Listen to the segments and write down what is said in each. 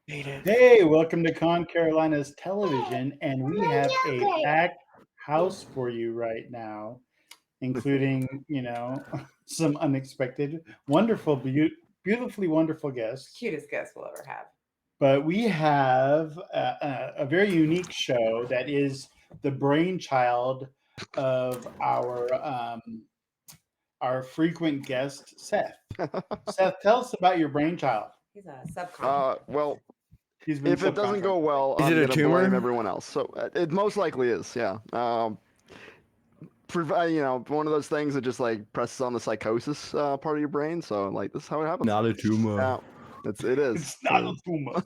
Hey, welcome to Con Carolina's television, and we have a packed house for you right now, including, some unexpected, wonderful, beautifully wonderful guests. Cutest guest we'll ever have. But we have a very unique show that is the brainchild of our frequent guest, Seth. Seth, tell us about your brainchild. He's a subconscious. Well, He's been if it doesn't go subcontracted. well, Is I'm it a gonna tumor? blame everyone else. So it most likely is, yeah. One of those things that just like presses on the psychosis part of your brain. So like this is how it happens. Not a tumor. It is. It's not a tumor.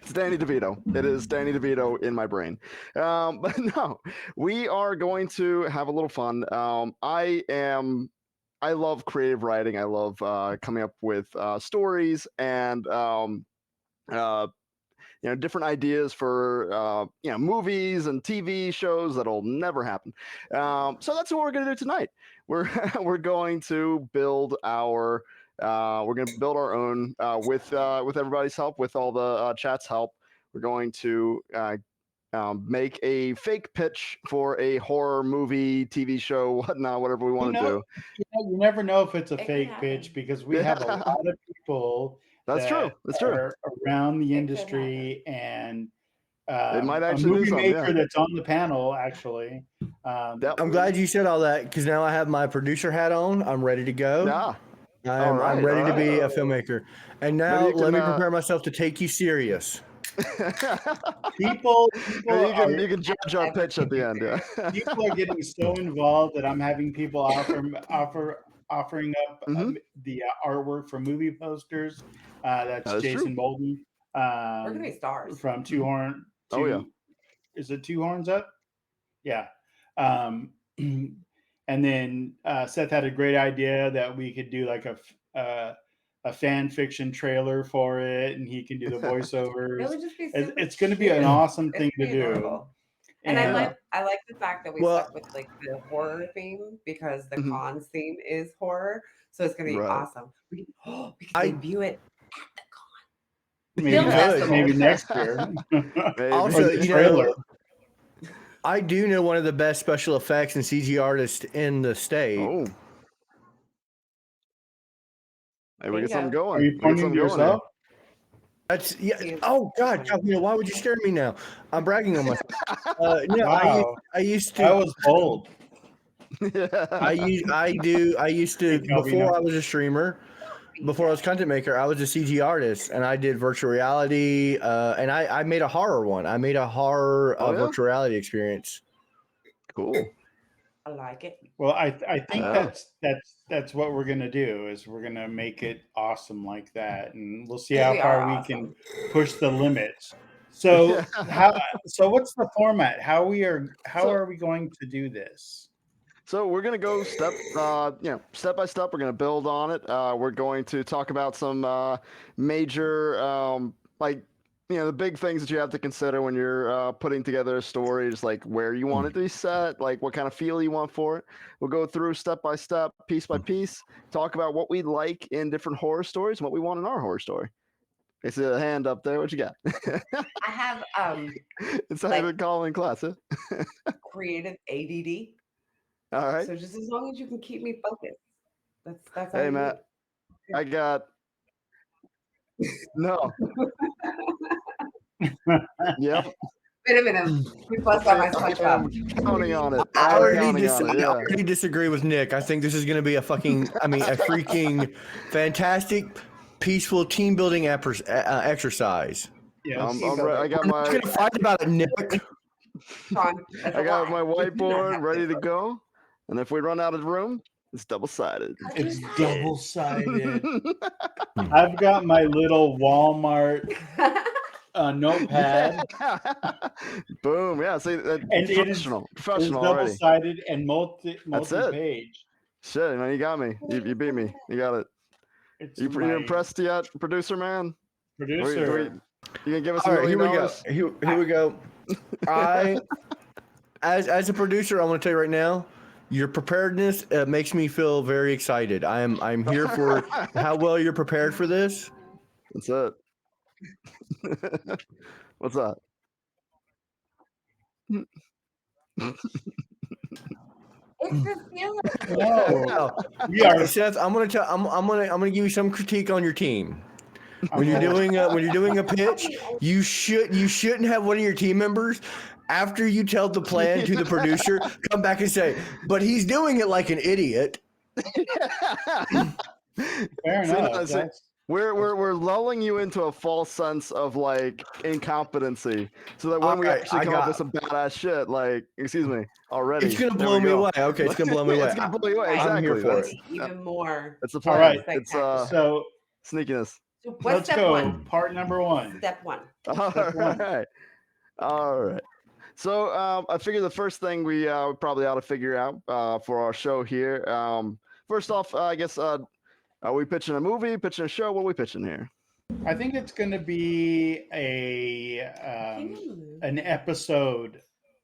It's Danny DeVito. It is Danny DeVito in my brain. But no, we are going to have a little fun. I love creative writing. I love coming up with stories and different ideas for movies and TV shows that'll never happen. So that's what we're going to do tonight. We're going to build our own with everybody's help, with all the chat's help. We're going to make a fake pitch for a horror movie, TV show, whatnot, whatever we want to do. You never know if it's a It fake could pitch happen. because we have a lot of people That's true. That's true. are around the It could industry and might a actually do movie something, maker yeah. that's on the panel actually. Yep. I'm glad you said all that because now I have my producer hat on. I'm ready to go. Yeah. I'm ready to be a filmmaker. And now you let me can, prepare myself to take you serious. People you can judge our pitch at the end. Yeah. people are getting so involved that I'm having people offering up the artwork for movie posters. That's That is Jason true. Bolden. We're gonna be stars. From Two Horn. Oh, yeah. Is it Two Horns Up? Yeah. And then Seth had a great idea that we could do like a fan fiction trailer for it, and he can do the It voiceovers. would just be It's going to be an awesome thing to do. adorable. And And I like the fact that we Well- stuck with like the horror theme because the Mhm. cons theme is horror, so it's gonna be Right. awesome. We can I- debut it. maybe Film next, festival. maybe next year. Also, Or the you trailer. know, I do know one of the best special effects and CG artists in the state. Oh. Hey, we get something Bingo. going. Are you We get pointing something to going here. yourself? That's yeah. He is Oh God, funny. Calvino, why would you scare me now? I'm bragging on myself. No, Wow. I used That to. was bold. I used to Hey, Calvino. before I was a streamer, before I was a content maker, I was a CG artist and I did virtual reality. And I made a horror one. I made a horror Oh, yeah? virtual reality experience. Cool. I like it. Well, I think Yeah. that's what we're gonna do is we're gonna make it awesome like that, and we'll see Yeah, how we far are we awesome. can push the limits. So so what's the format? How are we going to do this? So we're gonna go step by step. We're gonna build on it. We're going to talk about some major the big things that you have to consider when you're putting together a story, just like where you want it to be set, like what kind of feel you want for it. We'll go through step by step, piece by piece, talk about what we like in different horror stories and what we want in our horror story. I see a hand up there. What you got? I have It's how you call in class, huh? creative ADD. All right. So just as long as you can keep me focused. That's all Hey, you Matt. I got no. Yep. Wait a minute. We bust out my SpongeBob. I'm counting on it. I I'm already, counting on it. I Yeah. already disagree with Nick. I think this is going to be a freaking fantastic, peaceful team building exercise. Yes. I got We're not going to my fight about it, Nick. Sean, that's I a got lie. my We do not whiteboard have ready to to. go. And if we run out of room, it's double-sided. It's double-sided. I've got my little Walmart notepad. Boom. Yeah. See, And it is professional. It's Professional already. double-sided and That's it. multi-page. Shit, man, you got me. You beat me. You got it. It's You my impressed yet, producer man? producer. You gonna give us All $1 right, million? here we go. As a producer, I want to tell you right now, your preparedness makes me feel very excited. I'm here for how well you're prepared for this. That's it. What's that? It's the Steelers. No, we Okay, are. Seth, I'm gonna give you some critique on your team. When you're doing a pitch, you shouldn't have one of your team members, after you tell the plan to the producer, come back and say, but he's doing it like an idiot. Fair See, enough. no, see, That's we're lulling you into a false sense of like incompetency, so that when we Alright, actually I come up got- with some badass shit, like excuse me, already It's gonna there blow we me go. away. Okay, it's gonna blow me away. It's gonna blow you away. Right. Exactly. I'm here for That's it. Even more. That's the all plan. right. It's So sneakiness. So what's let's step go. one? Part number one. Step one. All Step one. right. All right. So I figure the first thing we probably ought to figure out for our show here. First off, I guess are we pitching a movie, pitching a show? What are we pitching here? I think it's going to be an episode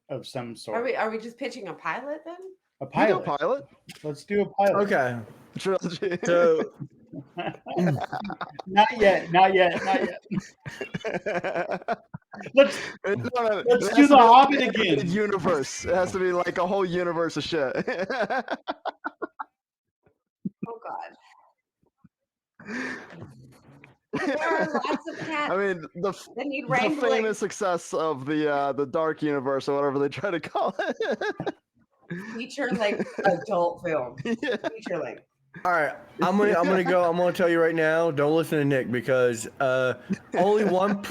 of some sort. Are we just pitching a pilot then? A We do a pilot. pilot Let's do a pilot. Okay, trilogy. so Not yet. Not yet. Not yet. Let's Let's do the Hobbit again. Universe. It has to be like a whole universe of shit. Oh God. There are lots of cats I mean, the that need the wrangling. famous success of the dark universe or whatever they try to call it. Feature length adult film. Yeah. Feature length. all right, I'm gonna tell you right now, don't listen to Nick, because only one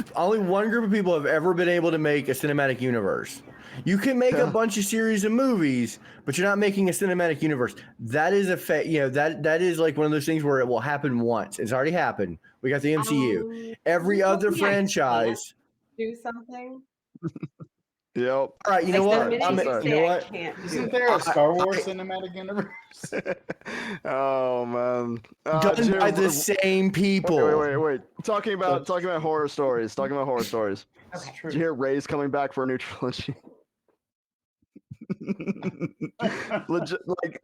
group of people have ever been able to make a cinematic universe. You can make a bunch of series of movies, but you're not making a cinematic universe. That is that is like one of those things where it will happen once. It's already happened. We got the MCU. Every other yeah, franchise. Do something. Yep. All right, you know Like, what? the minute I'm you sorry. say You know I what? can't do Isn't it. there a Star Wars cinematic universe? Oh man. Done Jim, by the same people. Wait. Talking about horror stories. Okay. Did you hear Ray's coming back for a new trilogy? Legit, like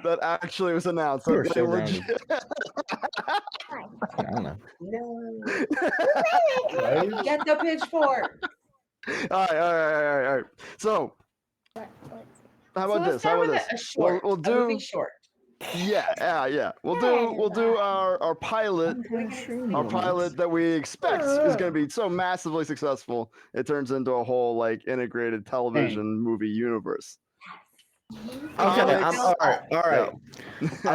that actually was announced. You are Like, so legit. I don't know. No. Right? Get the pitchfork. All right. So, how about this? How about this? A short. We'll A do. movie short. Yeah. We'll do our pilot. Our pilot that we expect is going to be so massively successful, it turns into a whole like integrated television movie universe. Okay, Comics. all right. I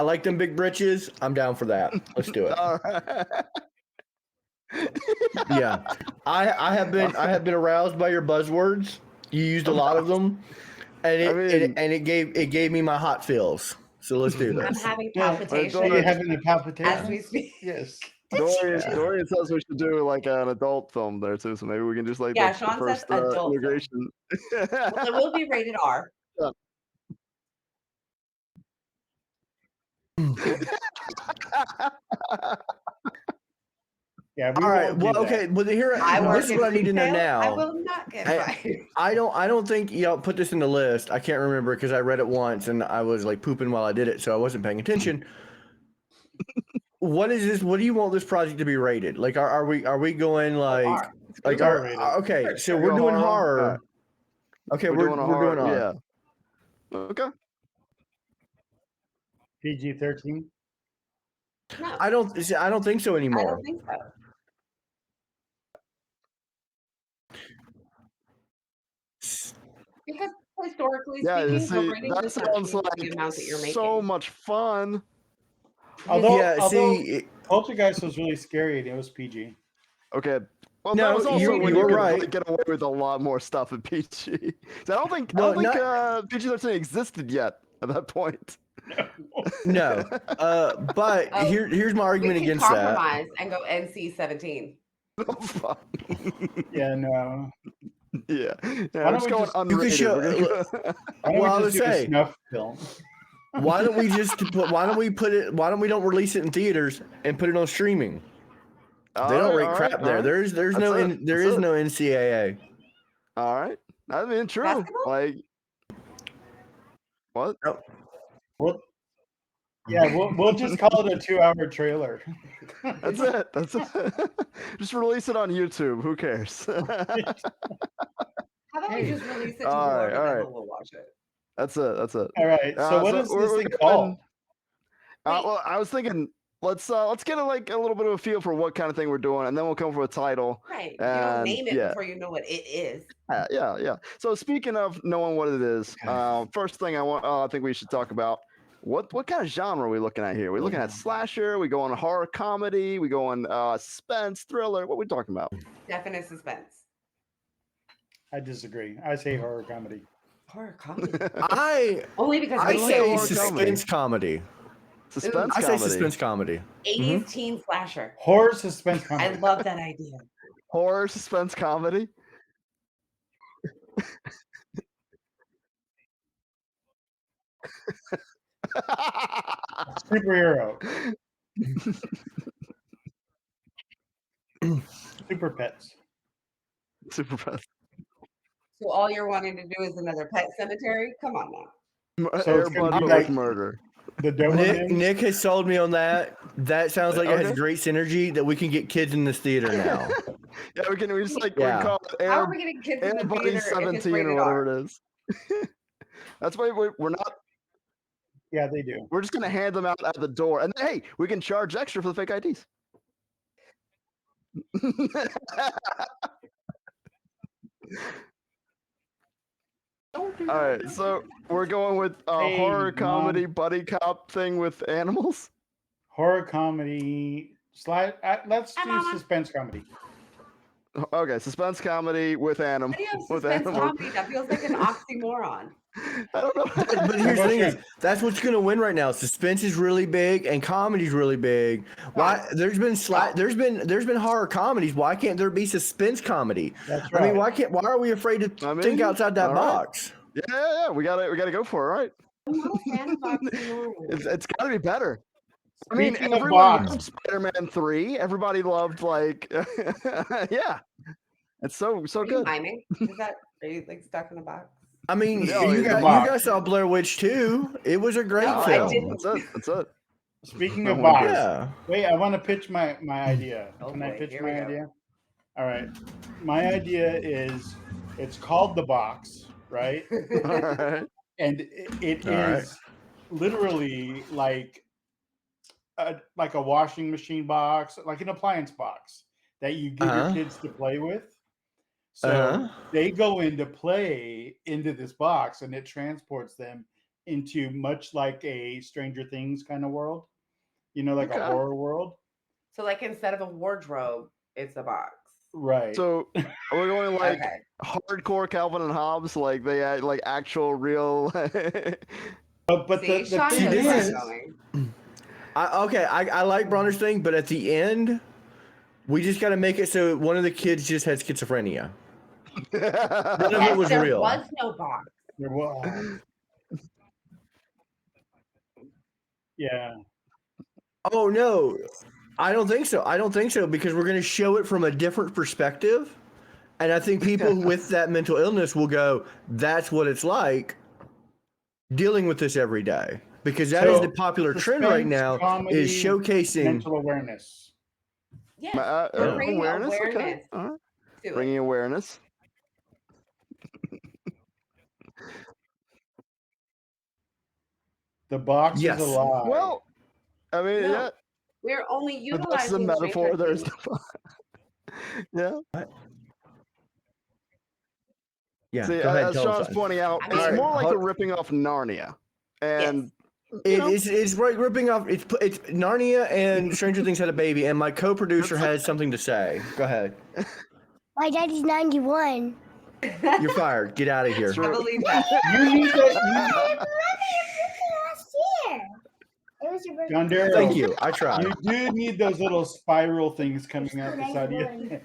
like them big britches. I'm down for that. Let's do it. All right. Yeah, I have been aroused by your buzzwords. You used a lot of them, and it gave me my hot feels. So let's do I'm this. having Yeah. palpitations So you're having a palpitation? as we speak. Yes. Dorian says we should do like an adult film there too, so maybe we can just like Yeah, the Sean first says adult film. integration. Well, it will be rated R. Yeah. We All right. won't do Well, that. okay. Well, here. I work This is in what I need to know retail. now. I will not get fired. I don't think y'all put this in the list. I can't remember because I read it once and I was like pooping while I did it, so I wasn't paying attention. What is this? What do you want this project to be rated? Like, are we going like R. like R our rated. okay? Sure, So sure. we're doing Horror? horror. Okay, we're doing horror. Yeah. Okay. PG-13. No, I don't think so I anymore. don't think so. Because historically Yeah. speaking, See, the ratings that does not sounds change like the amount that you're making. so much fun. Although see, Poltergeist was really scary and it was PG. Okay. Well, No, that was also you're- when you're you could right. like, get away with a lot more stuff at PG. 'Cause I don't think Well, PG-13 existed yet at that point. no. But Oh, here's my we argument can against that. compromise and go NC-17. Oh, fuck. Yeah, no. Yeah. don't Let's we go just- unrated. You could show- We're gonna go- Why don't Well, I we would just do say- a snuff film? Why don't we don't release it in theaters and put it on streaming? They don't rate crap there. There's no NCAA. All right. I mean, true. Basketball? Like, what? What? Yeah, we'll just call it a 2-hour trailer. That's it. That's it. Just release it on YouTube. Who cares? How about we Hey. just release it to All right, whoever all the right. hell will watch it? That's it. That's it. All right. So what is this thing called? Wait. Well, I was thinking let's get a little bit of a feel for what kind of thing we're doing, and then we'll come up with a title. Right. You don't And, name it yeah. before you know what it is. Yeah. So speaking of knowing what it is, first thing I think we should talk about what kind of genre are we looking at here? We're looking at slasher. We go on horror comedy. We go on suspense thriller. What are we talking about? Definite suspense. I disagree. I say horror comedy. Horror comedy. Only because I we like say horror suspense comedy. Suspense I comedy. say suspense comedy. 80s teen slasher. Horror suspense I comedy. love that idea. Horror suspense comedy. Superhero. Super pets. Super fast. So all you're wanting to do is another pet cemetery? Come on now. So it's gonna Airbud be with like- murder. The Doberman. Nick has sold me on that. That sounds like it has Okay. great synergy that we can get kids in this theater now. Yeah, we just like Yeah. we call it How are we getting kids in the Airbud theater if it's 17 or rated whatever R? it is. That's why we're not. Yeah, they do. We're just gonna hand them out at the door, and hey, we can charge extra for the fake IDs. All right, so we're going with a Hey, horror Mom. comedy buddy cop thing with animals. Horror comedy. Let's do Mama. suspense comedy. Okay, suspense comedy with animals. How do you have With suspense animals. comedy? That feels like an oxymoron. I don't know. But here's the thing: is that's what's going to win right now. Suspense is really big, and comedy's really big. Why? There's been horror comedies. Why can't there be suspense comedy? That's I right. mean, why are we afraid to think outside that all right. box? Yeah, we gotta go for it, right? I'm not a fan of oxymorons. It's gotta be better. I mean, Speaking of everyone box. loved Spider-Man 3. Everybody loved yeah. It's so Are you good. miming? Are you like stuck in a box? I mean, No, you it's a guys saw Blair Witch 2. It was a great No, I film. didn't. That's it. Speaking of Oh, box. Yeah. Wait, I want to pitch my idea. Oh Can I boy, pitch here we my go. idea? All right. My idea is it's called The Box, right? All right. And it All right. is literally like a washing machine box, like an appliance box that you give your kids to play with. So they go into play into this box, and it transports them into much like a Stranger Things kind of world, like a horror world. So like instead of a wardrobe, it's a box. Right. So are we going like Okay. hardcore Calvin and Hobbes, like they had like actual real? but See, the Sean thing knows where I'm is, going. I like Bronner's thing, but at the end, we just got to make it so one of the kids just had schizophrenia. None of Yes, it was there real. was no box. there was, yeah. Oh no, I don't think so. I don't think so because we're going to show it from a different perspective, and I think people with that mental illness will go, "That's what it's like dealing with this every day." Because that is So, the popular trend right suspense, now comedy, is showcasing. mental awareness. Yes, Yeah. we're bringing Awareness. Okay. awareness All right. to Bringing it. awareness. The box Yes. is a lie. Well, I mean, No, yeah. We're only But that's the utilizing metaphor. Stranger There's Things. yeah. Yeah, See, go ahead. as Tell us Sean's that. pointing out, I it's mean- more like Hold- a ripping off Narnia, and It's right ripping off. It's Narnia and Stranger Things had a baby, and my co-producer has something to say. Go ahead. My daddy's 91. You're fired. Get out of here. I believe that. You need that. Last year. It was your birthday. John Darrow, Thank you. I tried. You do need those little spiral things coming out the side of you.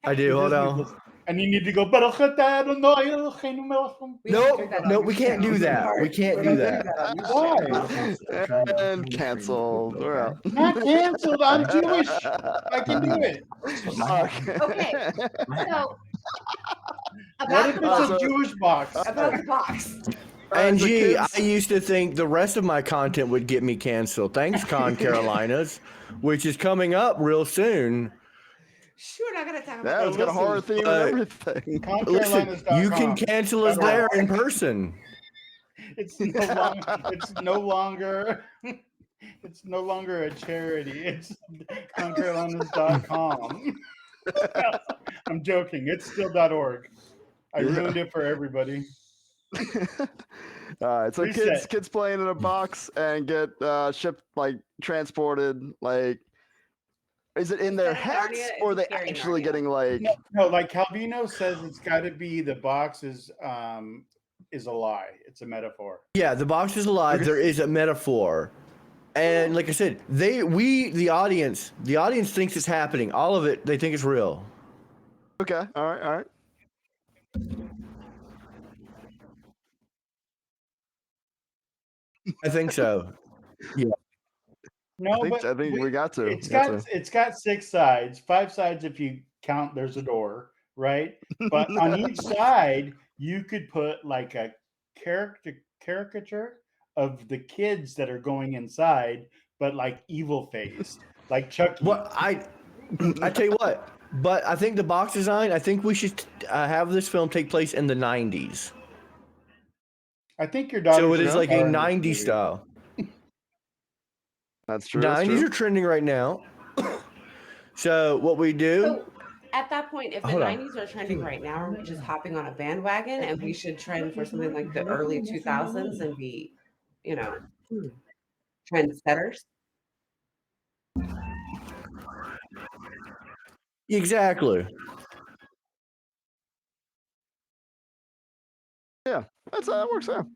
I do. Hold on. And you need to go. We Nope. should turn that Nope. on We you. can't do that. We can't We're do not that. doing that on you. Why? and canceled. We're out. Not canceled. I'm Jewish. I can do it. Okay. So What about if the it's box. a Jewish box? About the box. Alright, And so gee, kids- I used to think the rest of my content would get me canceled. Thanks, Con Carolinas, which is coming up real soon. Sure, not gonna talk about Yeah, that. it's got a horror listen, theme and everything. Listen, you can ConCarolinas.com. cancel us there in person. It's no longer. It's no longer. It's no longer a charity. It's ConCarolinas.com. I'm joking. It's still .org. I ruined it for everybody. Alright, so Reset. kids playing in a box and get shipped, like transported, like is it in their Instead of Narnia, heads it's or are a they scary actually Narnia. getting like No, like Calvino says, it's got to be the box is a lie. It's a metaphor. Yeah, the box is alive. There is a metaphor. And like I said, the audience thinks it's happening. All of it, they think it's real. okay, alright. I think so. No, I but think we got to. it's got 6 sides, 5 sides if you count. There's a door, right? But on each side, you could put like a caricature of the kids that are going inside, but like evil faced, like Chucky. What I tell you what, but I think the box design. I think we should have this film take place in the '90s. I think your daughter. So it is should like a star in this '90s movie. style. That's true. That's 90s true. are trending right now. So what we do? So at that point, if the Hold on. 90s are trending right now, are we just hopping on a bandwagon and we should trend for something like the early 2000s and be, trendsetters? Exactly. Yeah, that works out.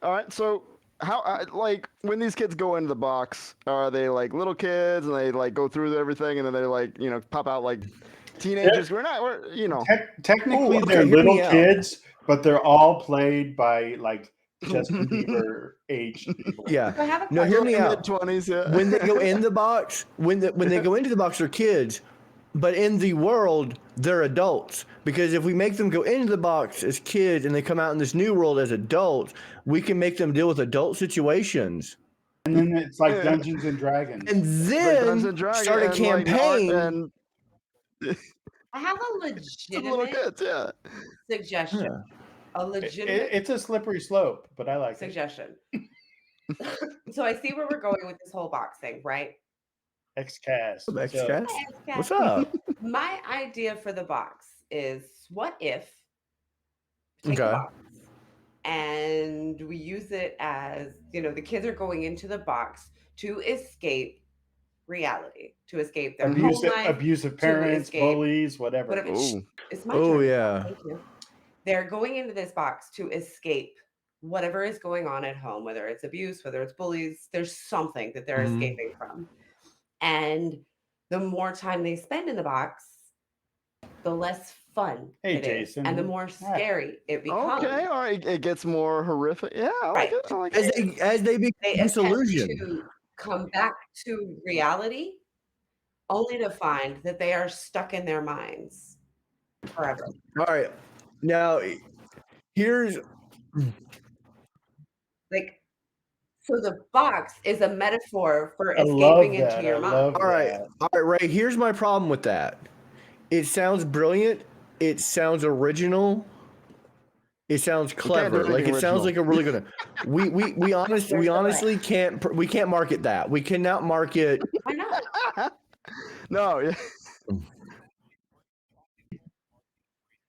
All right, so how like when these kids go into the box, are they like little kids and they like go through everything and then they like pop out like teenagers? We're Technically, okay, they're hear me little out. kids, but they're all played by like Justin Bieber age people. Yeah. So I have a No, hear me question. out. mid-20s, yeah. When they go in the box, when they go into the box, they're kids, but in the world, they're adults. Because if we make them go into the box as kids and they come out in this new world as adults, we can make them deal with adult situations. And then it's like Dungeons and Dragons. And then start a campaign. I have a Little legitimate kids, yeah. suggestion. A legitimate It's a slippery slope, but I like it. suggestion. So I see where we're going with this whole box thing, right? Xcast. Xcast? Okay. What's up? My idea for the box is what if take the Okay. box and we use it as, the kids are going into the box to escape reality, to escape their home life. Abusive parents, escape bullies, whatever. whatever. Ooh. It's my Oh turn. yeah. Thank you. They're going into this box to escape whatever is going on at home, whether it's abuse, whether it's bullies, there's something that they're Mhm. escaping from. And the more time they spend in the box, the less fun Hey, it is, Jason. and the more scary it becomes. Okay, all right. It gets more horrific. Yeah, I like Right. it. I like As it. they become They attempt disillusioned. to come back to reality only to find that they are stuck in their minds forever. All right. Now, here's Like, so the box is a metaphor for I love escaping into that. your I mind. love all right. that. All right, Ray. Here's my problem with that. It sounds brilliant. It sounds original. It sounds can't do clever. Like anything it sounds original. like a really good. We honestly can't market that. We cannot market. Why not? No, yeah.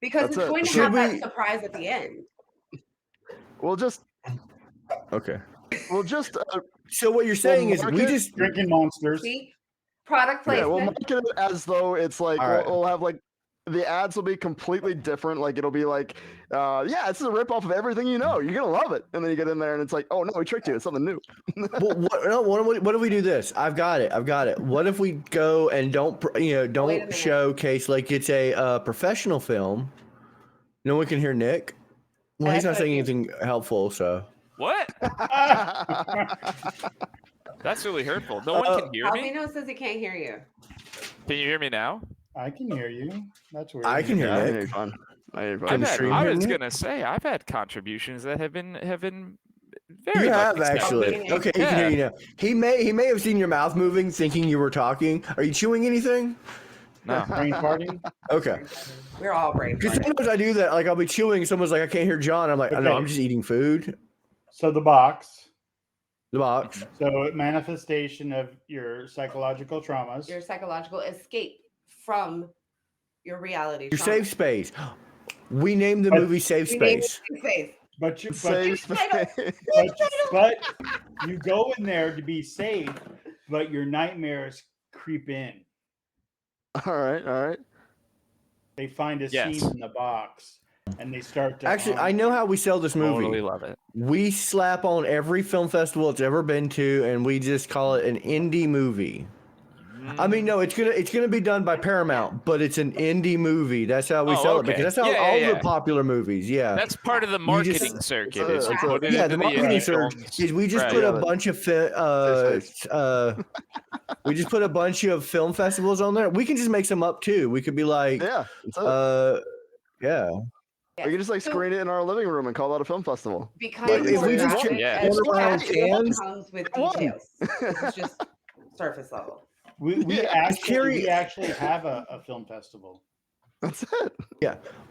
Because That's it's it. going to Should have we- that surprise at the end. We'll just Okay. So what you're saying is we market- just Drinking monsters. See? Product yeah, we'll placement. market it as though it's like All right. we'll have like the ads will be completely different. Like it'll be like, yeah, this is a ripoff of everything you know. You're gonna love it, and then you get in there and it's like, oh no, we tricked you. It's something new. Well, what if we do this? I've got it. What if we go and don't Wait a don't minute. showcase like it's a professional film? No one can hear Nick. Well, he's not That's saying okay. anything helpful, so. What? That's really hurtful. No one can hear me. Albino says he can't hear you. Can you hear me now? I can hear you. That's weird. I can hear Yeah, Nick. you're fine. Hey, Can the stream I hear was me? gonna say I've had contributions that have been very You much have accepted. actually. Okay, he can hear you now. He may have seen your mouth moving, thinking you were talking. Are you chewing anything? No. Brain farting. Okay. We're all brain Because farting. sometimes I do that. Like I'll be chewing, and someone's like, "I can't hear John." I'm like, "I know, Okay. I'm just eating food." So the box. The box. So manifestation of your psychological traumas. Your psychological escape from your reality. Your trauma. safe space. We named the But- movie Safe We named Space. it safe. But you, Safe space. but you go in there to be safe, but your nightmares creep in. All right. They find a Yes. scene in the box, and they start to. Actually, I know how we sell this movie. Totally love it. We slap on every film festival it's ever been to, and we just call it an indie movie. I mean, no, it's gonna be done by Paramount, but it's an indie movie. That's how we Oh, sell it okay. because that's how Yeah, all yeah. the popular movies. Yeah. That's part of the You just- marketing circuit. It's Is a- you put it Yeah, into the marketing indie surge films. is we just Right. put a Yeah, bunch of we just put a bunch of film festivals on there. We can just make some up too. We could be like, Yeah. That's it. yeah. We can just like screen it in our living room and call that a film festival. Becoming If more we just graphic Yeah. as order our own it cans- comes with Come on. details. This is just surface level. We Yeah, actually have a film festival. That's it.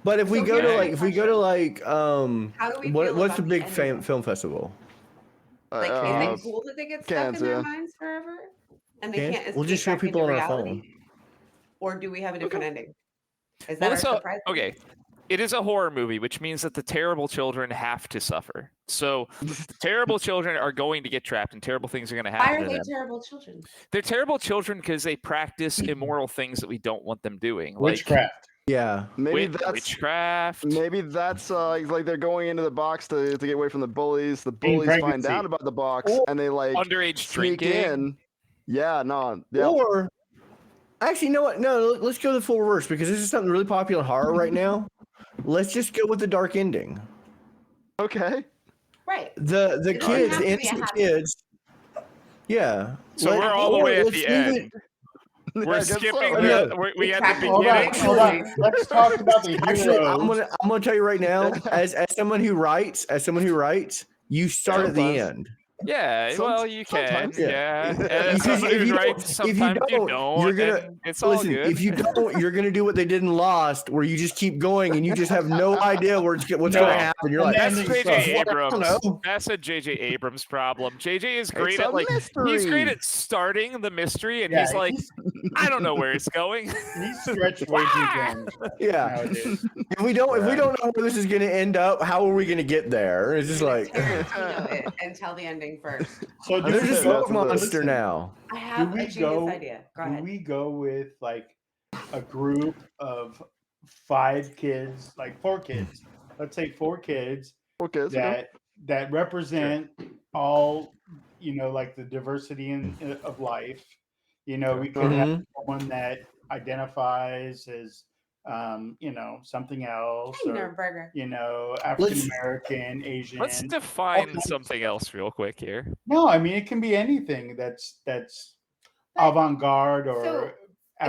But if we So go to here's like, my if we go to like, How do we feel what's the about big ending? film festival? Like, Uh, is it cool that they get stuck cans, in their yeah. minds forever? And they Cans? can't We'll just escape show back people into on our reality? Or do we have a different ending? Is that Well, our so surprise? okay, it is a horror movie, which means that the terrible children have to suffer. So the terrible children are going to get trapped, and terrible things are going to Why happen are to they them. terrible children? They're terrible children because they practice immoral things that we don't want them doing, like Witchcraft. Yeah. Maybe that's witchcraft. like they're going into the box to get away from the bullies. The Teen bullies find pregnancy. out about the box and they like Underage sneak drinking. in. Yeah, no, yeah. Or actually, you know what? No, let's go the full reverse because this is something really popular in horror right now. Let's just go with the dark ending. Right. Okay. The It doesn't kids, have the to be a innocent happy- kids. Yeah. So we're all the way at let's the leave end. it- We're skipping yeah. we at the Hold on, beginning. hold on. Let's talk about the Actually, heroes. I'm gonna tell you right now, as someone who writes, you start at the Sometimes. end. Yeah, well, you can. sometimes. Yeah. And Because somebody if who you don't- writes, if you sometimes you don't, don't. you're gonna- and it's all Listen, good. if you don't, you're gonna do what they did in Lost, where you just keep going and you just have no idea what's No. gonna happen. You're And like, That's ending J.J. sucks. I don't Abrams. know. That's a J.J. Abrams problem. J.J. is great It's at a like he's great mystery. at starting the mystery, and Yeah, he's like, I don't know where it's going. He's stretched way too thin yeah. nowadays. If we don't know where this is gonna end up, how are we gonna get there? It's just like Tarantino it and tell the ending first. So do there's we a That's smoke the- monster listen, now. I have we a genius go- idea. Go Do ahead. we go with like a group of 5 kids, like 4 kids? Let's say 4 kids Okay. that represent all, like the diversity of life. We could have someone that identifies as something else, Hey, or Nuremberger. African American, Asian. Let's define kinds of something else real quick here. No, I mean it can be anything that's avant-garde or So,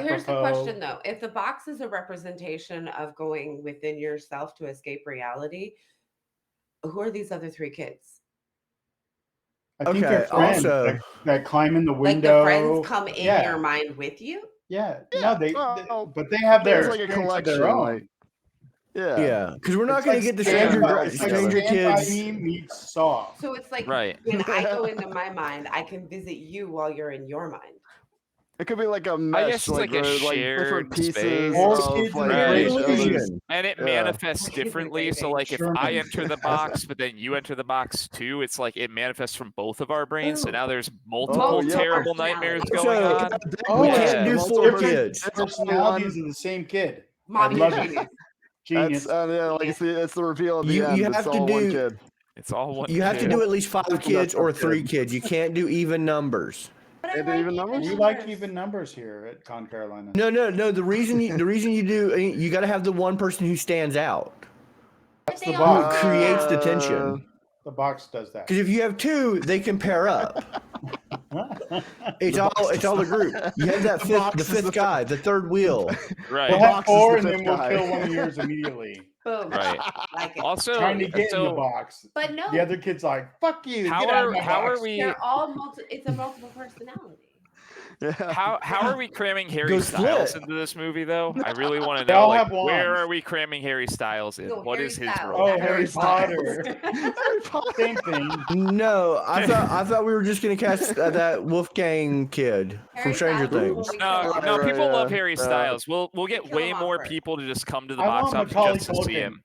Here's the apropos. question though. If the box is a representation of going within yourself to escape reality, who are these other 3 kids? I think Okay, they're friends also- that climb in the Like window. the friends come in Yeah. your mind with you? Yeah, Yeah, no, well, but they have their There's like a experience of collection. their own. Like, yeah. Yeah, because we're not It's gonna like get the Stand stranger, By- it's like stranger Stand By kids. Me meets Saw. So it's like Right. when I go into my mind, I can visit you while you're in your mind. It could be like a guess mesh, it's like, like a where, like shared different pieces space. Or of kids in like the Right. each other's- Illusion. And it Yeah. manifests Kids are differently. So, crazy. like, if I Sherman. enter the box, but then you enter the box too, it's like it manifests from both of our brains. So Ooh. now there's multiple yeah. terrible Personality. nightmares So, going on. we Yeah. can't do Multiple 4 versions. kids. It's all Personalities one- of the same kid. Mommy love genius. it. Genius. That's yeah, like it's the reveal at the You end. have It's to all one do- kid. It's all one. You have to kid. do at least 5 That's kids or not 3 good. kids. You can't do even numbers. But I Can't do like even numbers? We like even numbers here at Con Carolina. No. The reason you do, you got to have the one person who stands out, That's They the all who box. creates the Uh, tension. The box does that. Because if you have 2, they can pair up. It's all the group. You have The box the is fifth the- guy, the third wheel. We'll Right. have box is 4 the and then fifth we'll guy. kill one of yours immediately. Boom. Right. Like it. Also, trying to get in the so box. But no, The other kid's like, "Fuck you! how Get out of my how box." are we they're all it's a multiple personality. Yeah. how are we cramming Harry Go Styles split. into this movie though? I really want to They know, all like, have where wands. are we cramming Harry Styles in? No, What Harry is his Styles, role? Oh, not Harry Styles. Potter. Harry Potter. Same thing. No, I thought we were just gonna cast that Wolfgang kid from Harry Stranger Styles is Things. when we No, kill him. no, Right, people yeah. love Harry Styles. We'll get kill way him off more first. people to just come to the I box want office Macaulay just to see Culkin. him.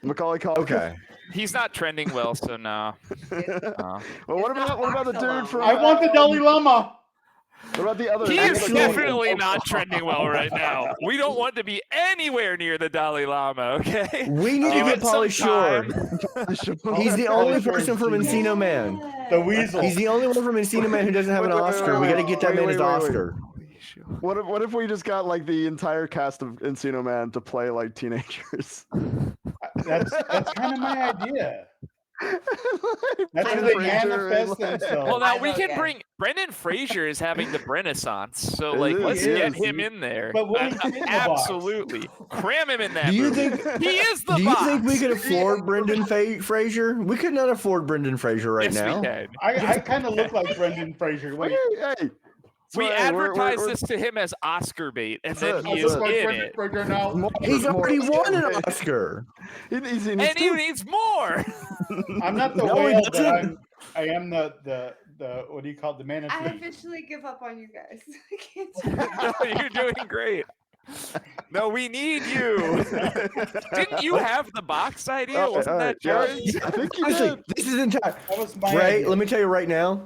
Macaulay Culkin. Okay. He's not trending well, so no. Well, what It's not about the Fox dude alone. from? I want the Dalai Lama. What about the other? He the is other definitely Culkin? not trending well right now. We don't want to be anywhere near the Dalai Lama, okay? We need to Give get it some Pauly Shore. time. He's the Pauly only Shore person is from genius. Encino Man. The Weasel. He's the only one from Encino Man who doesn't have an Oscar. We got to get that man his Oscar. What if we just got like the entire cast of Encino Man to play like teenagers? That's kind of my idea. That's I how they vote yes. manifest themselves. Well, now I we vote can yes. bring Brendan Fraser is having the Renaissance, so He like let's is. get him in there. But will he fit in the box? Absolutely, cram him in that. Do you movie. think? He is the Do you box? think we could afford Brendan Fraser? We could not afford Brendan Fraser right Yes, now. we can. I kind of look like Brendan Fraser. Wait, Hey, We hey, advertise we're- this to him as Oscar bait, and That's then it, he I is look like in Brendan it. Fraser now. more- He's more- already won an Oscar. He needs And he to- needs more. I'm not the No, he whale, but doesn't. I am the what do you call it? The I manatee. officially give up on you guys. I can't do it. No, you're doing great. No, we need you. Didn't you have the box idea? Oh, Wasn't all that right, yeah. yours? I think you Honestly, did. this is entire. That was my Ray, idea. let me tell you right now,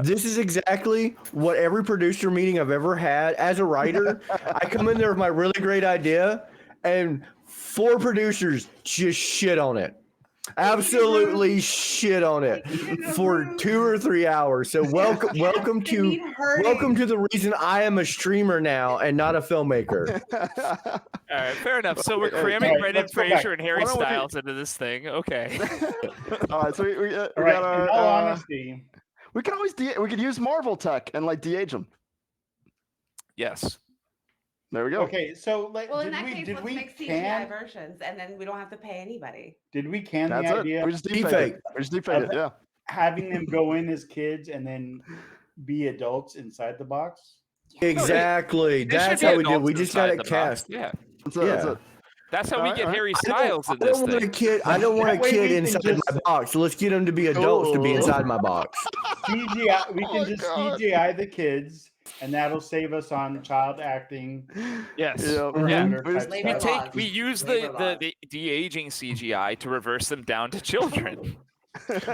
this is exactly what every producer meeting I've ever had as a writer. I come in there with my really great idea, and 4 producers just shit on it. Absolutely shit on it for 2 or 3 hours. So welcome to the reason I am a streamer now and not a filmmaker. All right, fair enough. So we're Hey, cramming all right, Brendan let's go Fraser back. and Harry Why don't we- Styles into this thing. Okay. All right, so we All got right. our. In all honesty, We can always we could use Marvel tech and like de-age them. Yes. There we go. okay. So like, Well, in that case, did let's we make CGI can versions, and then we don't have to pay anybody. did we can That's the it. idea We just Deepfake. deepfake it. We just deepfake it. Yeah. having them go in as kids and then be adults inside the box? Exactly. They should That's be how we do. adults We just got inside it the box. cast. Yeah. That's it. That's Yeah. it. That's how we Alright, get alright. Harry I Styles in don't this want a thing. kid. I don't want a That way kid we can inside just- my box. So let's get them to be adults to be Ooh. inside my box. CGI. We Oh can my just God. CGI the kids, and that'll save us on child acting. Yes. Yeah. parameter We just- type Labor stuff. laws. We use Labor the laws. de-aging CGI to reverse them down to children.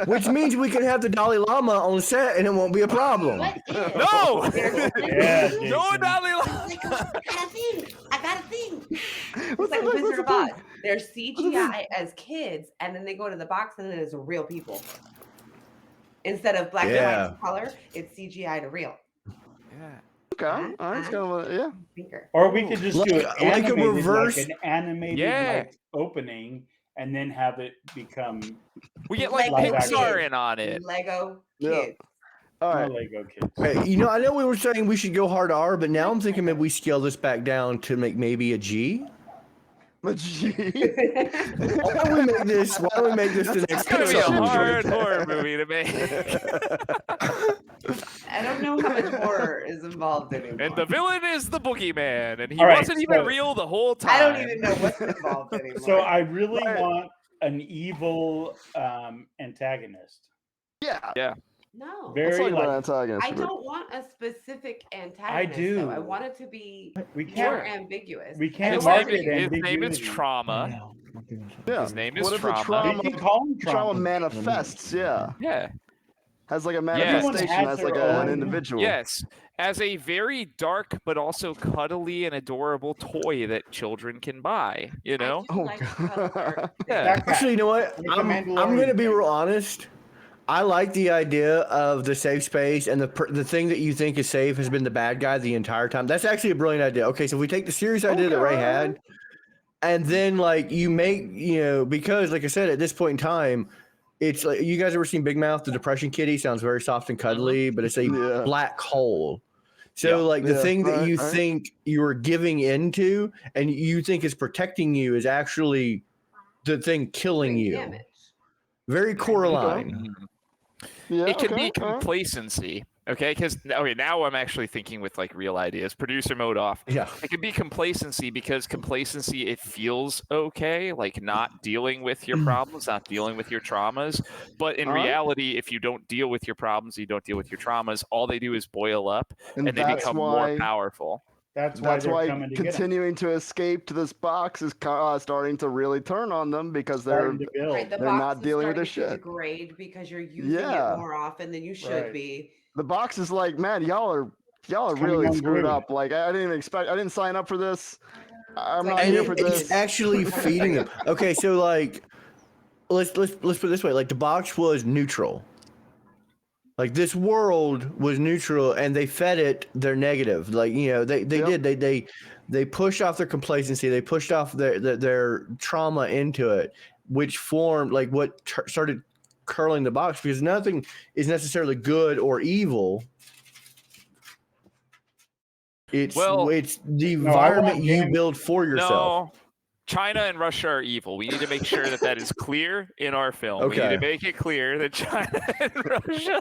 Which means we can have the Dalai Lama on set and it won't be a problem. What if? No! There's Yeah, No, Jason. Dalai Lama. I got a thing. It's What's like the a thing? Wizard of What's the Oz. There's CGI as kids, and then they go to the box, and then it's real people. Instead of black and Yeah. white color, it's CGI to real. Yeah. Okay. All right. It's kind of a, yeah. Thinker. Or we could just do it Like a animated, reverse- like an animated Yeah. like, opening, and then have it become We get like Lego Pixar kids. in on it. Lego Yeah. kids. All more right. Lego kids. Hey, you know, I know we were saying we should go hard R, but now I'm thinking maybe we scale this back down to make maybe a G. But gee. Why don't we make this? Why don't we make this the It's next gonna be a Pixar hard movie? horror movie to make. I don't know how much horror is involved anymore. And the villain is the boogeyman, and he All right, wasn't even so- real the whole time. I don't even know what's involved anymore. So I really Right. want an evil antagonist. Yeah. no. Let's Very talk about like antagonists. I don't want a specific antagonist. do. Though. I want it to be we more can't ambiguous. we I can't His don't name, want market it- his name is ambiguity. Trauma. Yeah. His name is What if the Trauma. We can call him trauma trauma. manifests? Yeah. Yeah. Has like a Everyone manifestation has as like their an own- individual. Yes. As a very dark but also cuddly and adorable toy that children can buy, you know? I do Oh, like God. color art. Yeah. Backpack. Actually, you know what? Like the I'm Mandalorian going to be thing. real honest. I like the idea of the safe space and the thing that you think is safe has been the bad guy the entire time. That's actually a brilliant idea. Okay, so if we take the serious idea that Ray had, and then like you make, you know, because like I said, at this point in time, it's like, you guys ever seen Big Mouth? The depression kitty sounds very soft and cuddly, but it's a Yeah. black hole. So Yeah. like the Yeah, thing that right, you right. think you are giving into and you think is protecting you is actually the thing killing Brain you. damage. Very Coraline. Yeah, It can be okay, all right. complacency, okay? Because now I'm actually thinking with like real ideas. Producer mode off. Yeah. It can be complacency because complacency, it feels okay, like not dealing with your problems, not dealing with your traumas. But in All right. reality, if you don't deal with your problems, you don't deal with your traumas, all they do is boil up And and they that's become why more powerful. That's why they're why coming to get 'em. continuing to escape to this box is starting to really turn on them because they're Starting to build. Right, the They're box not is dealing with starting their to shit. degrade because you're using Yeah. it more often than you should Right. be. the box is like, man, y'all are coming really screwed unglued. up. Like I didn't sign up for this. I'm like not you here And for didn't- this. it's actually feeding them. Okay, so like, let's put it this way: like the box was neutral. Like this world was neutral, and they fed it their negative. Like they pushed off their complacency. They pushed off their trauma into it, which formed like what started curling the box because nothing is necessarily good or evil. It's the No, I environment want you game- build for yourself. No, China and Russia are evil. We need to make sure that is clear in our film. We need Okay. to make it clear that China and Russia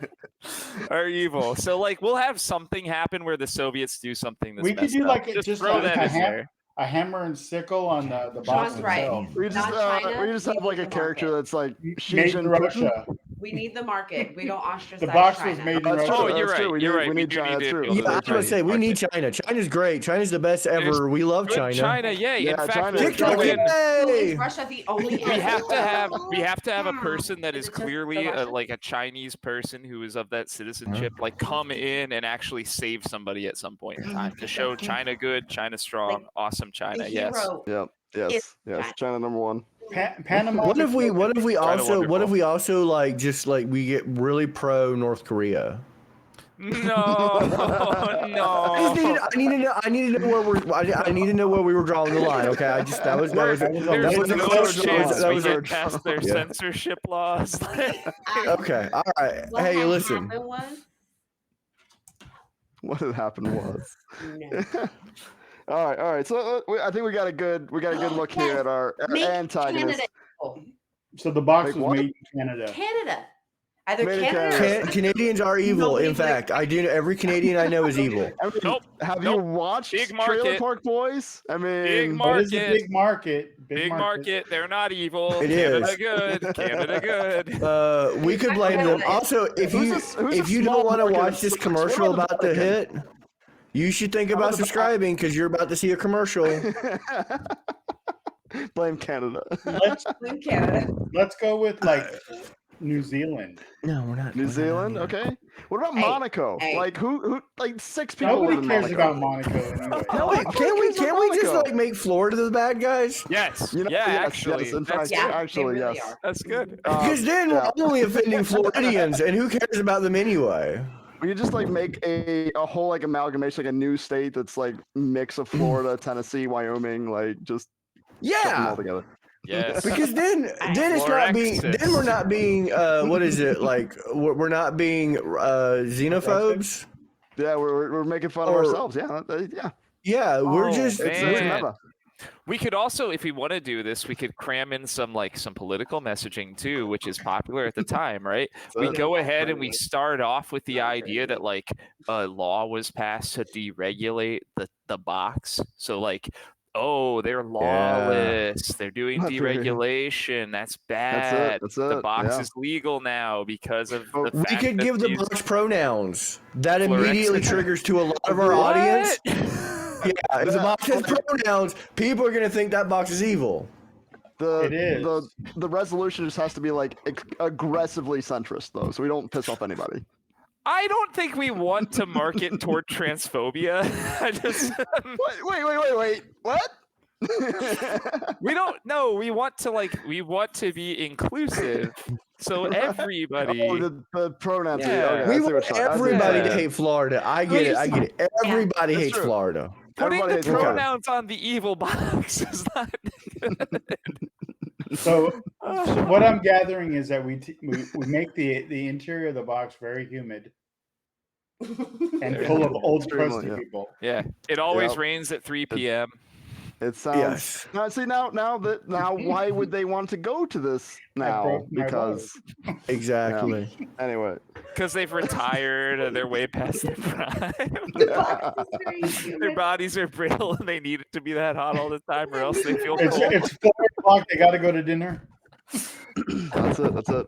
are evil. So, like, we'll have something happen where the Soviets do something that's We could messed do up. like just just throw like that in there. a hammer and sickle on the box Sean's right. itself. We just Not China, we just we have like need a the character market. that's like Xi Made in Jinping. Russia. We need the market. We don't ostracize The box was China. made in That's Russia. Oh, true. you're That's true. right. We You're need- right. we We need do China. need That's to true. appeal to Yeah, the I was gonna Chinese say we need market. China. China's great. China's the best ever. We love Good China. China, yeah. Yeah, In fact, China we're is great. doing- So Yay! is Russia the only we have to have a Yeah. person that Is is it just the clearly Russians? like a Chinese person who is of that citizenship, like come in and actually save somebody at some point in time to show China good, China strong, awesome China. The Yes. hero. Yep. Yes. Yes. China number one. Panama. What if we also wonderful. like just like we get really pro North Korea? No, no. I need to know where I need to know where we were drawing the line. Okay, that was There's that no was chance that we was get past their yeah. censorship laws. okay. All right. What Hey, had listen. happened was, What had happened was. no. All right. So I think we got a good look here at our Make antagonist. Canada evil. So the box Like was what? made in Canada. Canada. Either Made in Canada or Canada. Canadians are evil. Nobody In fact, I do. Every Canadian I know is evil. I mean, Nope. Have you watched Big Trailer market. Park Boys? I mean, Big What is a market. big market? Big market. They're not evil. It Canada is. good. Canada good. We could blame them. Also, if Who's you a don't small want to market watch that this sucks? commercial What about about the the hit, you should think about subscribing because you're about to see a commercial. Blame Canada. in Canada. Let's go with like New Zealand. No, we're not. New Zealand, okay. What about Hey, Monaco? hey. Like who? Like 6 people Nobody live in cares Monaco. about Monaco anyway. No, wait, can't we just Monaco? like make Florida the bad guys? Yes. You know, yeah, yes, actually. yes, in that's, fact, Yeah, good. actually, they really yes. are. That's good. Because then yeah. we're only offending Floridians, and who cares about them anyway? We could just like make a whole like amalgamation, like a new state that's like mix of Florida, Tennessee, Wyoming, like just shove them all Yeah, together. Yes. because then it's not being. Then we're not being. What is it like? We're not being xenophobes. Yeah, we're making fun of Or- ourselves. Yeah, yeah. Yeah, we're Oh, just. It's man. meta. We could also, if we want to do this, we could cram in some political messaging too, which is popular at the time, right? We it. go ahead and we start off with the idea that like a law was passed to deregulate the box. So like, oh, they're lawless. They're doing Not very- deregulation. That's bad. That's The it, box yeah. is legal now because of the We fact could that give the these- box pronouns. That Fluorescent. immediately triggers to a lot of our What? audience. Yeah, if the box has pronouns, people are gonna think that box is evil. It is. The resolution just has to be like aggressively centrist though, so we don't piss off anybody. I don't think we want to market toward transphobia. I just Wait. What? we don't know. We want to be inclusive. So everybody. Oh, the pronouns. Yeah. Okay, I We see want what you're saying. I see what you're everybody saying. to hate Florida. I get it. Everybody That's hates true. Florida. Putting Everybody the hates Florida. pronouns on the evil box is not So what I'm gathering is that we make the interior of the box very humid and full of old Extremely, crusty yeah. people. Yeah. It always Yep. rains at 3 p.m. It sounds. Yes. Now, now, why would they want to go to this now? broke my Because Exactly. anyway, Because they've retired and they're way past their prime. The box is very Their humid. bodies are brittle and they need it to be that hot all the time, or else they feel It's cold. 4 o'clock. They got to go to dinner. that's it. That's it.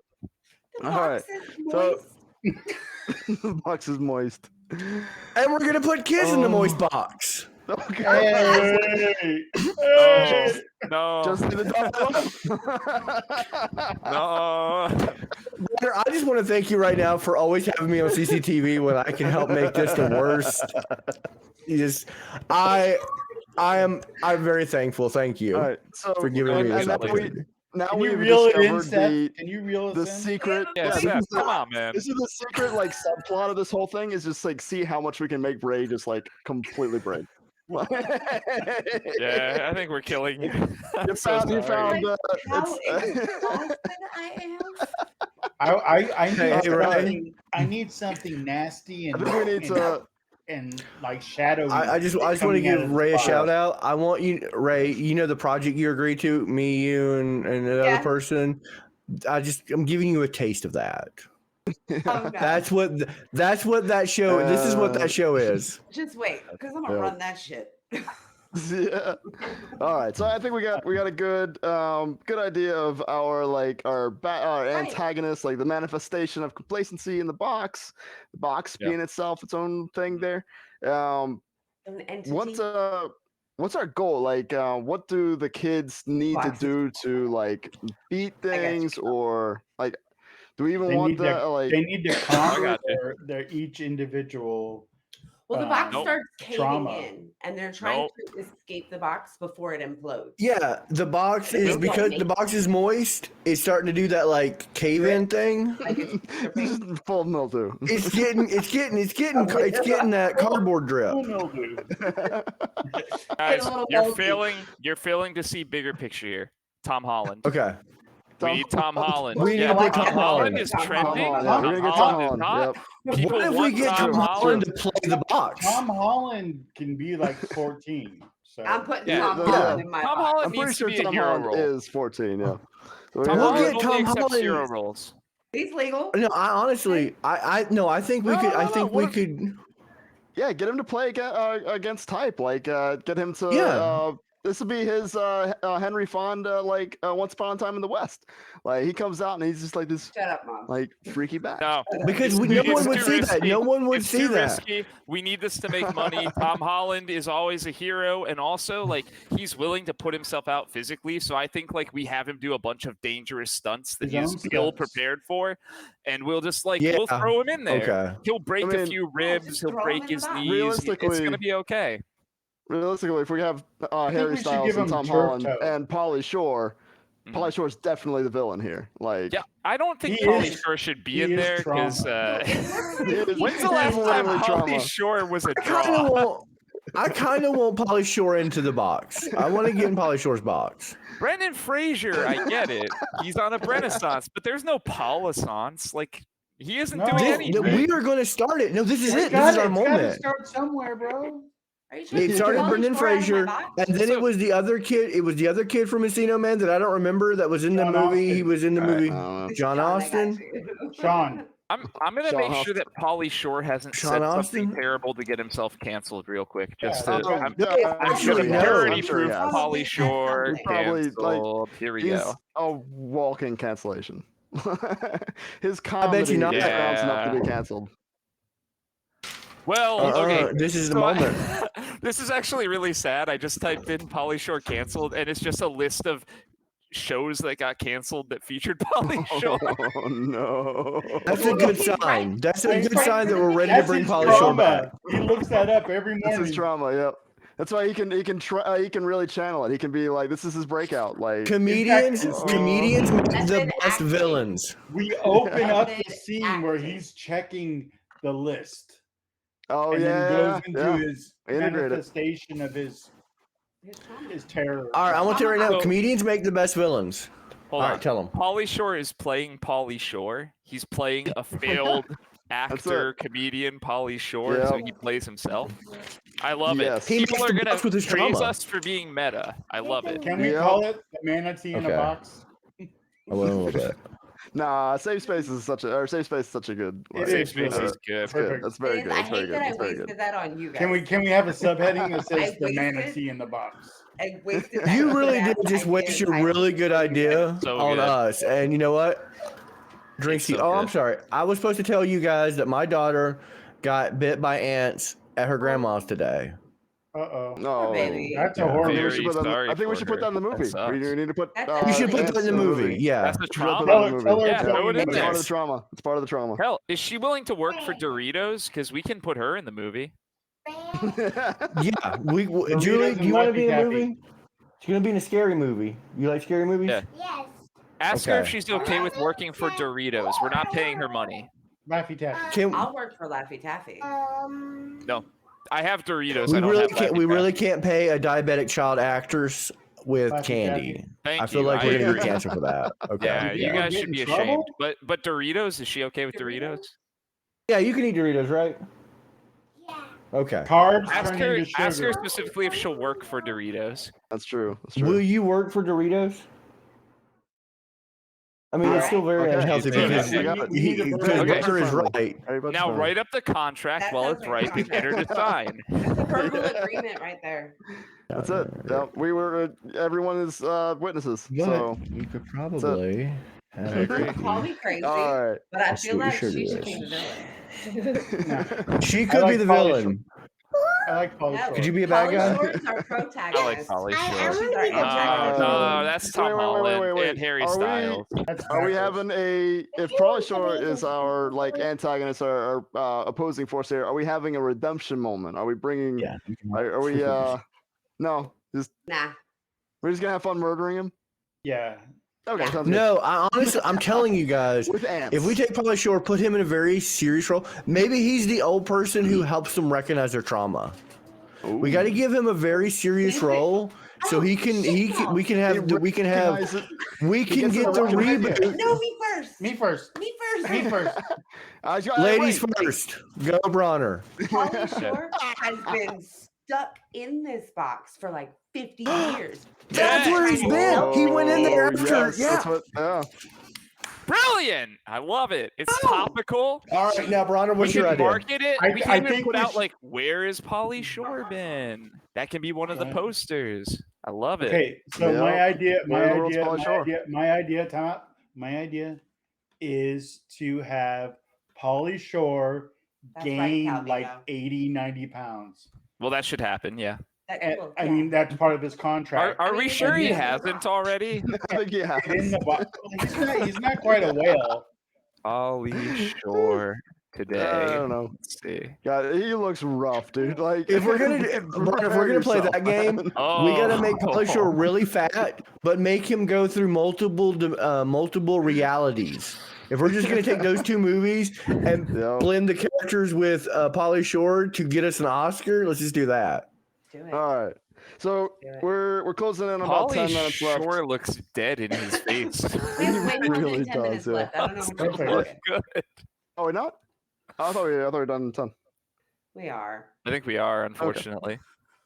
The All right. box is So- moist. The box is moist. And we're gonna put kids in the moist box. Okay. Hey, Oh, no. Just in the No. Brother, I just want to thank you right now for always having me on CCTV when I can help make this the worst. You just, I'm very thankful. Thank you All right. So for giving me this now opportunity. now can you we've reel it in, discovered Seth? Can you reel the us in? secret. Yeah, this Seth, is the- come on, man. This is the secret, like subplot of this whole thing is just like see how much we can make Bray just like completely break. Yeah, I think we're killing you. I'm You so found, you sorry. found. How It's, exhausted I am. I need Hey, Ray. something. I need something nasty I and think we need to. and like shadowy. I just want to coming out of give the Ray a box. shout out. I want you, Ray. You know the project you agreed to, me, you, and another Yeah. person. I'm giving you a taste of that. Oh, no. That's what that show. This is what that show is. Just wait, because I'm gonna Yeah. run that shit. Yeah. All right. So I think we got a good idea of our antagonist, like the manifestation of complacency in the box. The box Yeah. being itself its own thing there. Um, An entity. what's our goal? Like, what do the kids need to Boxes. do to like beat got you. things, or like, do we even They want need the to, like? they need to conquer got you. their each individual. Well, the box Nope. starts caving Trauma. in, and they're trying Nope. to escape the box before it implodes. Yeah, the box is Nope. because the box is moist. It's starting to do that like cave-in thing. Like it's Just full of mildew. It's getting that cardboard drip. Oh, no, dude. Guys, little you're bulky. failing to see bigger picture here. Tom Holland. Okay. We need Tom Holland. We need yeah, to put Tom Tom Holland Holland. is Tom trending. Holland, Tom yeah, we're gonna get Holland Tom is Holland, hot. People What if we want get Tom Holland. Holland to play the box? Tom Holland can be like 14. So I'm putting Yeah. Tom Yeah. Holland in my Tom box. Holland I'm pretty needs sure to be a Tom hero Holland role. is 14. Yeah. So Tom we We'll have- Holland get only Tom accepts Holland. hero roles. He's legal. No, I honestly, I think we No, could. no, I no, think what we if- could. Yeah, get him to play against type. Like, get him to. Yeah. This would be his Henry Fonda, Once Upon a Time in the West. Like, he comes out and he's just like this, Shut up, Mom. like, freaky back. No, Because It's no too- one it's would too see that. risky. No one would it's see too that. risky. We need this to make money. Tom Holland is always a hero, and also like he's willing to put himself out physically. So I think like we have him do a bunch of dangerous stunts that His he's own ill stunts. prepared for, and we'll just like Yeah. we'll throw him in there. Okay. He'll break I a mean- few just ribs. He'll throw him break in the his box. knees. It's Realistically- gonna be okay. Realistically, if we have Harry we should Styles give and him Tom turf Holland toe. and Pauly Shore, Mhm. Pauly Shore is definitely the villain here. Like, Yeah, I don't think He Pauly is- Shore should be he in is there because trauma. when's the last time literally Pauly trauma. Shore was a I kind of draw? want Pauly Shore into the box. I want to get in Pauly Shore's box. Brendan Fraser, I get it. He's on a renaissance, but there's no Renaissance. Like he isn't No. doing This- anything. We are going to start it. No, this is it. This Got is our it. It's gotta moment. start somewhere, bro. Are you sure It you started took Brendan Pauly Shore out of my Fraser, box? and then So- it was the other kid. It was the other kid from Encino Man that I don't remember that was in the John movie. Austin. He was in the movie. Alright, John I got Austin. you. Sean. I'm gonna Sean make sure Austin. that Pauly Shore hasn't Sean said Austin? something terrible to get himself canceled real quick. Just Yeah, to, okay. I'm, yeah, I'm sure gonna he has. parody I'm sure he proof has. Probably Pauly Shore something. Probably, like, canceled. Here we He's go. a walking cancellation. His bet comedy you not. is grounds enough to Yeah. be canceled. Well, okay. This is the So moment. this is actually really sad. I just typed in Pauly Shore canceled, and it's just a list of shows that got canceled that featured Pauly Shore. Oh no! That's a good sign. That's a He's good right. sign that we're ready to That's bring his Pauly Shore trauma. back. He looks that up every That's morning. his trauma. Yep. That's why he can really channel it. He can be like, this is his breakout. Like, Comedians fact, make Method the best acting. villains. We open up the Method scene where acting. he's checking the list. oh and yeah, then goes into yeah. his Integrate it. manifestation of his terror. All right, I want to tell you right now. So- Comedians make the best villains. Hold All on. right, tell them. Pauly Shore is playing Pauly Shore. He's playing a failed actor, comedian Pauly Shore, Yep. so he plays himself. I love Yes. it. He People makes are the gonna box with his praise trauma. us for being meta. I love it. Can we Yep. call it the manatee in a Okay. box? I went a little bit. Nah, safe space is such a good. It like, Safe is space really is good. That's good. perfect. That's very It is. good. I That's very hate good. that I That's very wasted good. that on you guys. Can we have a subheading that says I the wasted- manatee in the box? I wasted that. You really good-ass did just idea waste your title really good on you guys. idea So on good. us. And you know what? Drink It's so tea. Oh, I'm good. sorry. I was supposed to tell you guys that my daughter got bit by ants at her grandma's today. Uh-oh. No, baby. That's a Yeah. horror I think we Very should put that. sorry I think we for should put her. that in the That movie. sucks. We need to put. That's You should put Ants that in the movie. Yeah. That's a We should put trauma. that in the Tell movie. her Yeah, it's throw going it in in the It's part of there. the trauma. It's part of the trauma. Hell, is she willing to work for Doritos? Because we can put her in the movie. Yeah. Doritos Julie, and do you want to Laffy be in a Taffy. movie? She's going to be in a scary movie. You like scary movies? Yeah. Yes. Ask her if Okay. she's okay with working for Doritos. We're not paying her money. Laffy Taffy. Can, I'll work for Laffy Taffy. No, I have Doritos. we I don't really have can't. Laffy We really Taffy. can't pay a diabetic child actress with Laffy candy. Taffy. Thank I feel you. like I we're gonna agree. get cancer for that. Okay. Yeah, you People guys get should in be trouble? ashamed. But Doritos, is she okay with Doritos? Yeah, you can eat Doritos, right? Yeah. Okay. Carbs Ask turn her. into Ask her sugar. specifically if she'll work for Doritos. That's true. That's Will true. you work for Doritos? I mean, it's still very Okay. unhealthy Okay. because I got it. We need to because promote Okay. butter is Friendly. right. Everybody's Now friendly. write up the contract That while sounds it's like right and get her to sign. That's a verbal agreement right there. That's it. Yeah, we were. Everyone is witnesses. But So you could probably have a agree. cookie. Call me crazy, all right. but I Let's see feel what your like sugar she should is. be the villain. She I could be like the Pauly villain. I like Pauly No. Shore. Could you be a bad Polly guy? Shore is our protagonist. I like Pauly I Shore. wanna She's be our the antagonist. No, that's Tom Wait, Holland wait. and Harry Are we- Styles. That's Are we backwards. having a? If Pauly Shore is our like antagonist or opposing force here, are we having a redemption moment? Are we bringing? Yeah. Are we? No. Just Nah. we're just gonna have fun murdering him. Yeah. Okay. Sounds No, I'm telling you guys, good. With ants. if we take Pauly Shore, put him in a very serious role, maybe he's the old person who helps them recognize their trauma. We got to give him a very serious role so we can get the gets it reboot. right. No, me first. Me first. Me first. Me first. Ladies wait. first, go Bronner. Pauly Shore has been stuck in this box for like 50 years. That's where he's been. He went in there after. Yes, Yeah. that's what, yeah. Brilliant! I love it. It's topical. All right, now Bronner, We what's your can idea? market it. I We can even think put we out should- like, where is Pauly Shore been? That can be one of the Yeah. posters. I love it. Okay, so Yeah. my idea, Where the world's Pauly Shore? my idea is to have Pauly Shore That's right, gain Calvino. like 80, 90 pounds. Well, that should happen. Yeah. That, And, well, I yeah. mean, that's part of his Are, contract. are I we mean, sure he yeah. hasn't already? I think yeah. In the box. He's not quite a whale. Pauly Shore I today. don't know. Let's see. God, he looks rough, dude. Like If we're gonna play that game, we gotta make Pauly Shore really fat, but make him go through multiple realities. If we're just gonna take those two movies and Yeah. blend the characters with Pauly Shore to get us an Oscar, let's just do that. Do it. All right. So Do it. we're closing in about 10 Pauly minutes left. Shore looks dead in his face. We have way more really than 10 minutes does, yeah. left. I don't know how much Perfect. longer. Look good. Oh, we're not? I thought we were done in 10. We are. I think we are, unfortunately.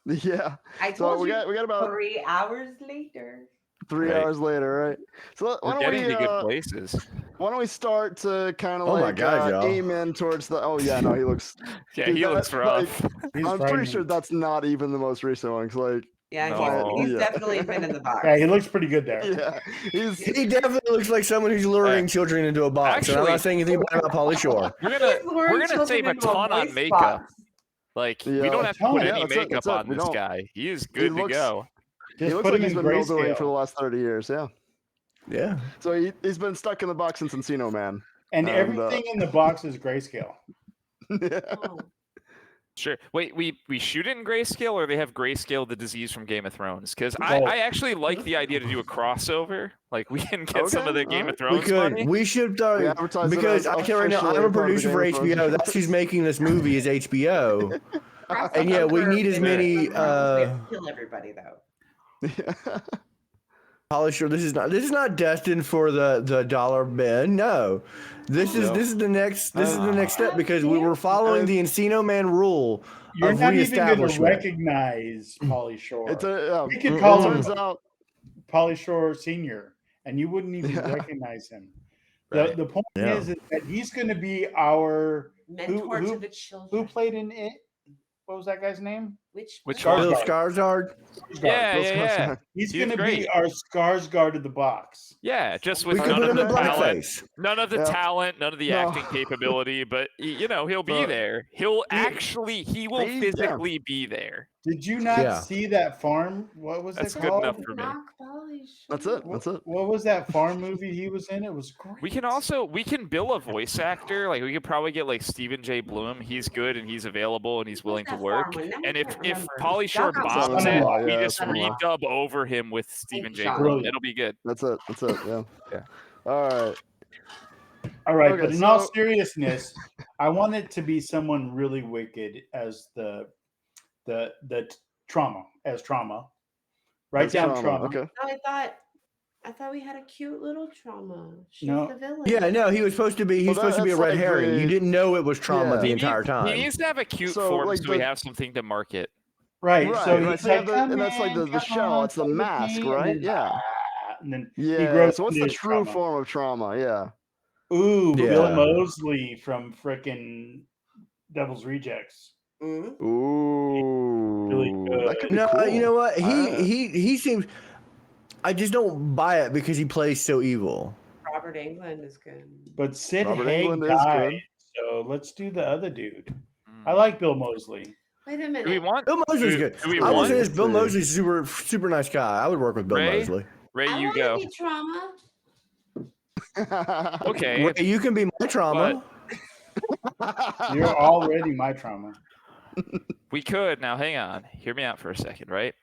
Yeah. I So told we you got about 3 hours later. 3 Right. hours later, right? So why We're don't getting we to good places. why don't we start to kind of Oh my like God, y'all. aim in towards the Oh yeah, no, he looks Yeah, Dude, he that- looks like, rough. He's I'm pretty frightening. sure that's not even the most recent one. 'Cause, like, Yeah, No. he's Yeah. definitely been in the box. Yeah, he looks pretty good there. yeah, he's He definitely looks like someone who's luring children into a box. And I'm Actually- not saying anything bad about Pauly Shore. We're He's gonna luring children save a into ton on voice makeup. box. Like Yeah. we don't have to Ton. put Yeah, any that's it, makeup that's it. on We this don't. guy. He is good to looks- go. he Just looks put like him he's in been mildewing for the grayscale. last 30 years. Yeah. Yeah. So he's been stuck in the box since Encino Man. And And, everything in the box is grayscale. Yeah. Oh. Sure. Wait, we shoot it in grayscale, or they have grayscale the disease from Game of Thrones? Because Both. I actually like the idea to do a crossover. Like we can get some of the Okay, Game of alright. Thrones We could. money. We should We advertise it because as I tell you right now, officially I'm a part of the producer for Game of HBO. Thrones. That's who's making this movie is HBO. Cross And yeah, we over need as Game of many, Thrones, we have to kill everybody though. Holly Shore, this is not destined for the dollar bin. No, this is the next step because we were following the Encino Man rule You're of not even going to reestablishment. recognize Polly Shore. It We could call him turns out Polly Shore Senior, and you wouldn't even Yeah. recognize him. Right. The point Yeah. is that he's going to be our Mentor who- to the children. who played in it. What was that guy's name? Which Which one? one? Bill Skarsgård. Yeah, Bill yeah, yeah. Skarsgård. He's He's going to be great. our Skarsgård of the box. Yeah, just with We could none put of him the in talent, blackface. none of the Yeah. talent, none of the No. acting capability, but he'll be But- there. He will physically be there. Did you not Yeah. see that farm? What was That's it good called? enough for me. Knock Polly That's Shore. it. That's it. What was that farm movie he was in? It was great. We can bill a voice actor. Like we could probably get like Stephen J. Bloom. He's good and he's available and he's willing to What's that work. farm one? Now And I if can't if remember. Polly Shore Y'all got bombs some it, son-in-law, we yeah, just son-in-law. redub over him with Stephen J. Sean. Bloom. Brilliant. It'll be good. That's it. Yeah. Yeah. All right. All right, Okay, but in all so- seriousness, I want it to be someone really wicked as the trauma. Write That's down trauma. Okay. No, I thought we had a cute little trauma. She's No. the villain. Yeah, no, he was supposed to be. He's supposed to be a that's red like herring. the- You didn't know it was trauma Yeah. the He entire needs- time. He needs to have a cute So, form like, so we the- have something to market. Right. Right, So right, he's so you like, have the- and that's like the come shell, on, it's the play with mask, me," right? and then, Yeah. and then he Yeah. grows So what's the into true trauma. form of trauma? Yeah. Ooh, Bill Yeah. Moseley from frickin' Devil's Rejects. Mhm. Ooh. Really good. That could be No, cool. you know what? I- He seems. I just don't buy it because he plays so evil. Robert Englund is good. But Sid Robert Haig Englund is died, good. so let's do the other dude. Mm. I like Bill Moseley. Wait a minute. Do we want Bill Moseley's do- good. do we I will want- say this: Bill see. Moseley's a super nice guy. I would work with Bill Ray? Moseley. Ray? I You want go. to be trauma. Okay. Ray, you can be my trauma. You're already my trauma. We could. Now, hang on. Hear me out for a second, right?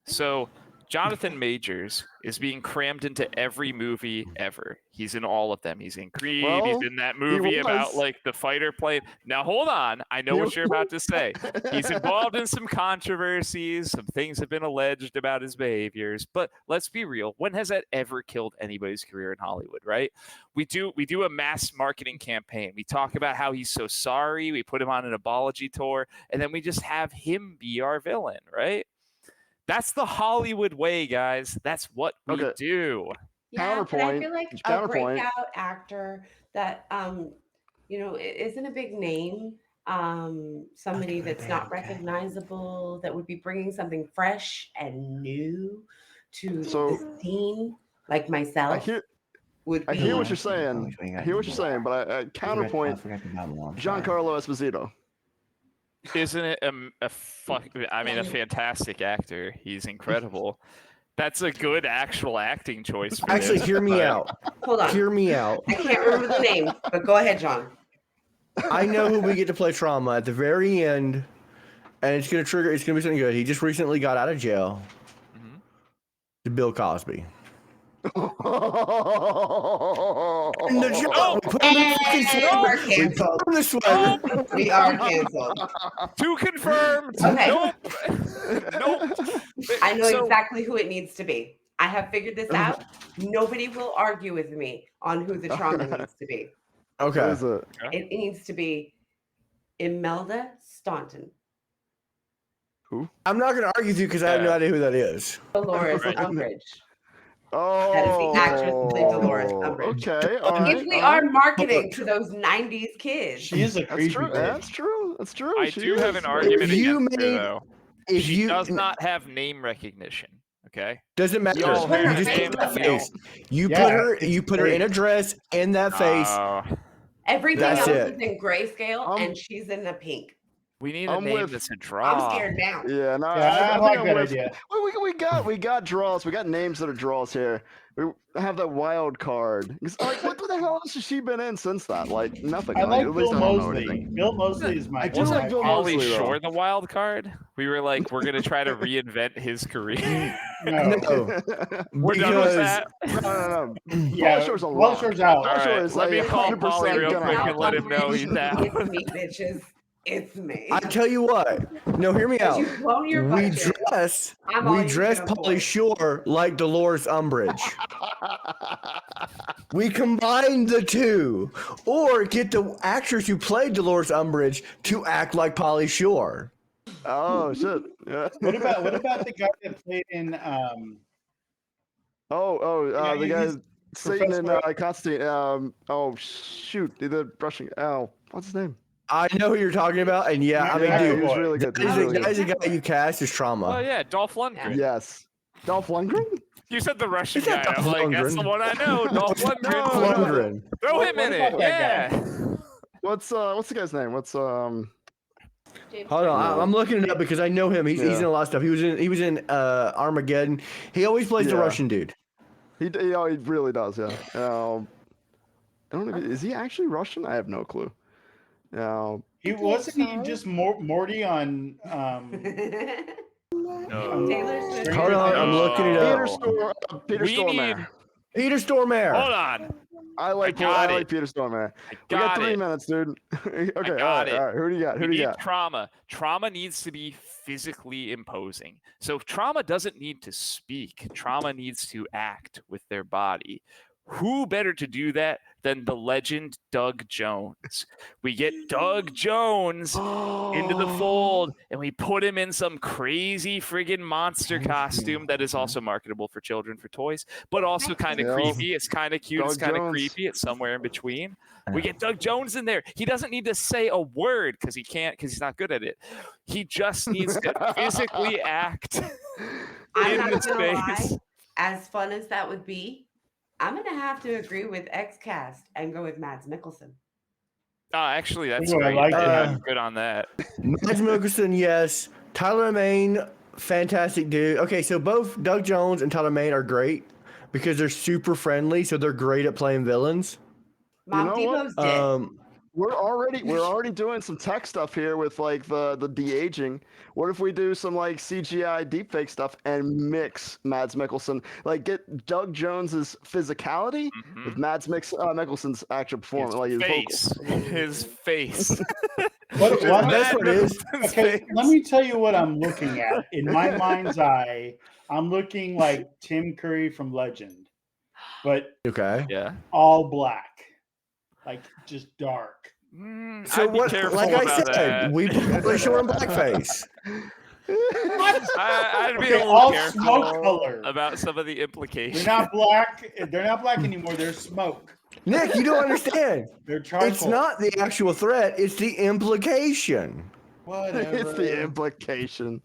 So, Jonathan Majors is being crammed into every movie ever. He's in all of them. He's in Creed. Well, he's in that movie about was. like the fighter plane. Now, hold on. I know what you're about to say. He's involved in some controversies. Some things have been alleged about his behaviors. But let's be real. When has that ever killed anybody's career in Hollywood, right? We do a mass marketing campaign. We talk about how he's so sorry. We put him on an apology tour, and then we just have him be our villain, right? That's the Hollywood way, guys. That's what we Okay. do. Yeah, but I Counterpoint- feel like a counterpoint. breakout actor that isn't a big name. Somebody that's not recognizable, that would be bringing something fresh and new to So- the scene, like I myself, hear would be. I hear what you're saying. I hear what you're saying, but I counterpoint Giancarlo Esposito. Isn't it a fantastic actor? He's incredible. That's a good actual acting choice. For Actually, this, hear me but- out. Hold on. Hear me out. I can't remember the name, but go ahead, John. I know who we get to play trauma at the very end, and it's gonna be something good. He just recently got out of jail. Mhm. To Bill Cosby. In the the jail. We put him in the fucking And we're sweater. We canceled. put him in the sweater. We are canceled. Two confirmed. Okay. Nope. Nope. I know So- exactly who it needs to be. I have figured this out. Nobody will argue with me on who the trauma needs to be. Okay. What is it? It needs to be Imelda Staunton, I'm not gonna argue with you because I have no Yeah. idea who that is. Dolores Right. Umbridge. Oh, That is the actress who played Dolores Umbridge. Okay, all right. If we all are right. marketing to those 90s kids, She is a That's creepy true. bitch. That's true. That's true. I She do have is. an argument you against her, made- though. If She you does not have name recognition. Okay. doesn't matter. Y'all put her You have just face put name. that up. face. You Yeah, put her. it's You put her in a dress in that face. everything That's else it. is in grayscale Um, and she's in the pink. We need a I'm name with- that's a draw. I'm scared now. Yeah, no, Yeah, I think like I'm that with- idea. We got draws. We got names that are draws here. We have that wild card. It's like, what the hell else has she been in since that? Like nothing. I like at least Bill I don't know Moseley. anything. Bill Moseley is my. I do Wasn't like Bill Pauly Moseley, though. Shore the wild card? We were like, we're gonna try to reinvent his career. No. No, We're done with Because- that. no. Yeah, Shore's a Pauly lock. Shore's out. All Sure right, it's let me like call 100% Pauly real gonna quick happen. and let him know he's out. It's me, bitches. It's me. I tell you what. No, hear me out. You've blown your We budget. dress. I'm all We you dress can Polly afford. Shore like Dolores Umbridge. We combine the two, or get the actress who played Dolores Umbridge to act like Polly Shore. Oh shit! Yeah. What about the guy that played in the guy he's Satan and Professor- Constantine. Oh shoot, the Russian. Oh, what's his name? I know who you're talking about, and yeah, I mean, Yeah, he dude, was boy. really good. that He was is really that is good. a guy you cast as Trauma. Oh yeah, Dolph Lundgren. Yes, Dolph Lundgren. You said the Russian Is that guy. I'm Dolph like, that's the Lundgren? one I know. Dolph Lundgren. No, Lundgren. Throw What- him what in about it. that guy? Yeah. What's the guy's name? What's James Hold on, No. I'm looking it up because I know him. He's Yeah. in a lot of stuff. He was in Armageddon. He always plays the Yeah. Russian dude. he really does. Yeah. I don't know. Is he actually Russian? I have no clue. he wasn't he just Morty on No. Taylor Swift. Hold on, I'm looking it Peter up. Peter We Stormare. Peter Stormare. Hold on. I like got it. Peter Stormare. I We got got 3 it. minutes, dude. Okay, all got right, it. all right. Who do you got? We Who do you need got? trauma. Trauma needs to be physically imposing. So trauma doesn't need to speak. Trauma needs to act with their body. Who better to do that than the legend Doug Jones? We get Doug Jones into the fold and we put him in some crazy friggin' monster costume that is also marketable for children for toys, but also kind of Yeah. creepy. It's kind of cute. It's Doug kind of Jones. creepy. It's somewhere in between. We get Doug Jones in there. He doesn't need to say a word because he can't, because he's not good at it. He just needs to physically act I'm in not the gonna lie. space. As fun as that would be, I'm gonna have to agree with XCast and go with Mads Mikkelsen. Actually, that's Ooh, I great. like that. I'm good on that. Mads Mikkelsen, yes. Tyler Maine, fantastic dude. Okay, so both Doug Jones and Tyler Maine are great because they're super friendly, so they're great at playing villains. Mom know what? Depot's dead. We're already doing some tech stuff here with like the de-aging. What if we do some like CGI deepfake stuff and mix Mads Mikkelsen, like get Doug Jones's physicality with Mhm. Mads Mikkelsen's actual performance, like his vocals. His face. What- what- That's what it is. Okay, let me tell you what I'm looking at. In my mind's eye, I'm looking like Tim Curry from Legend, but Okay. Yeah. all black, like just dark. So I'd be what? careful Like I about said, that. we play short and blackface. I'd be a They're little all careful smoke color. about some of the They're implications. not black. They're not black anymore. They're smoke. Nick, you don't understand. They're charcoal. It's not the actual threat; it's the implication. Whatever. It's the implication.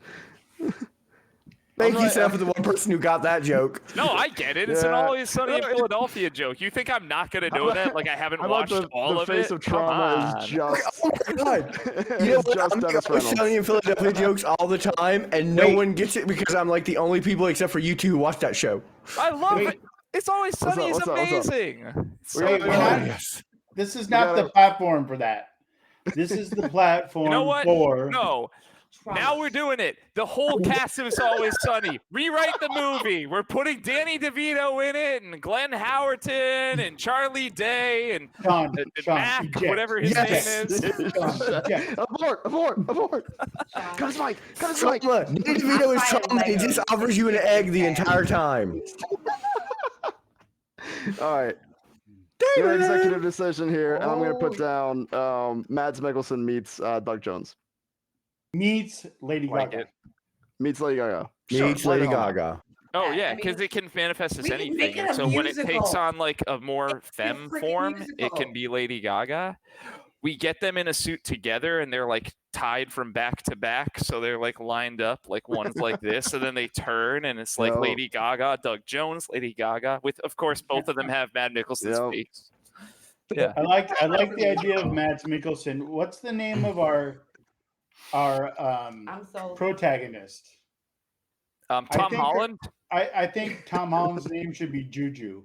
Thank you, right. Seth, for the one person who got that joke. No, I get it. It's an Yeah. Always Sunny in No, it- Philadelphia joke. You think I'm not gonna know that? Like I haven't How about watched all the of face it? of Come trauma on. is just Oh my god! You know it's what? just I'm Dennis always telling Reynolds. you Philadelphia jokes all the time, and no Wait. one gets it because I'm like the only people except for you two who watch that show. I love Wait. it. It's Always What's Sunny up, is what's up, what's up? amazing. It's so Wait, good. we're not- yes. This is not gotta- the platform for that. This is the platform You know what? for. No. Trauma. Now we're doing it. The whole cast of It's Always Sunny. Rewrite the movie. We're putting Danny DeVito in it, and Glenn Howerton, and Charlie Day, and Sean, and Sean, Mac, eject. whatever his Yes. name is. Sean, eject. abort! Sean. Cut his mic! Cut his mic! Trauma. Danny DeVito is I'm trauma. He fighting just Legos. offers you an egg the entire time. All right. Good executive decision here, and I'm going to put down Mads Mikkelsen meets Doug Jones. Meets Lady Like Gaga. it. Meets Lady Gaga. Meets why Lady the hell not? Gaga. Oh Yeah, yeah, I mean, because it can manifest as we can anything. make it and a so when it takes musical. on like a more It's a femme freaking form, it musical. can be Lady Gaga. We get them in a suit together, and they're like tied from back to back, so they're like lined up, like one's like this, and then they turn, and it's like No. Lady Gaga, Doug Jones, Lady Gaga. With of course both of them have Matt Nicholson's Yep. face. Yeah. I like the idea of Mads Mikkelsen. What's the name of our I'm sold. protagonist? I Tom think- Holland. I think Tom Holland's name should be Juju.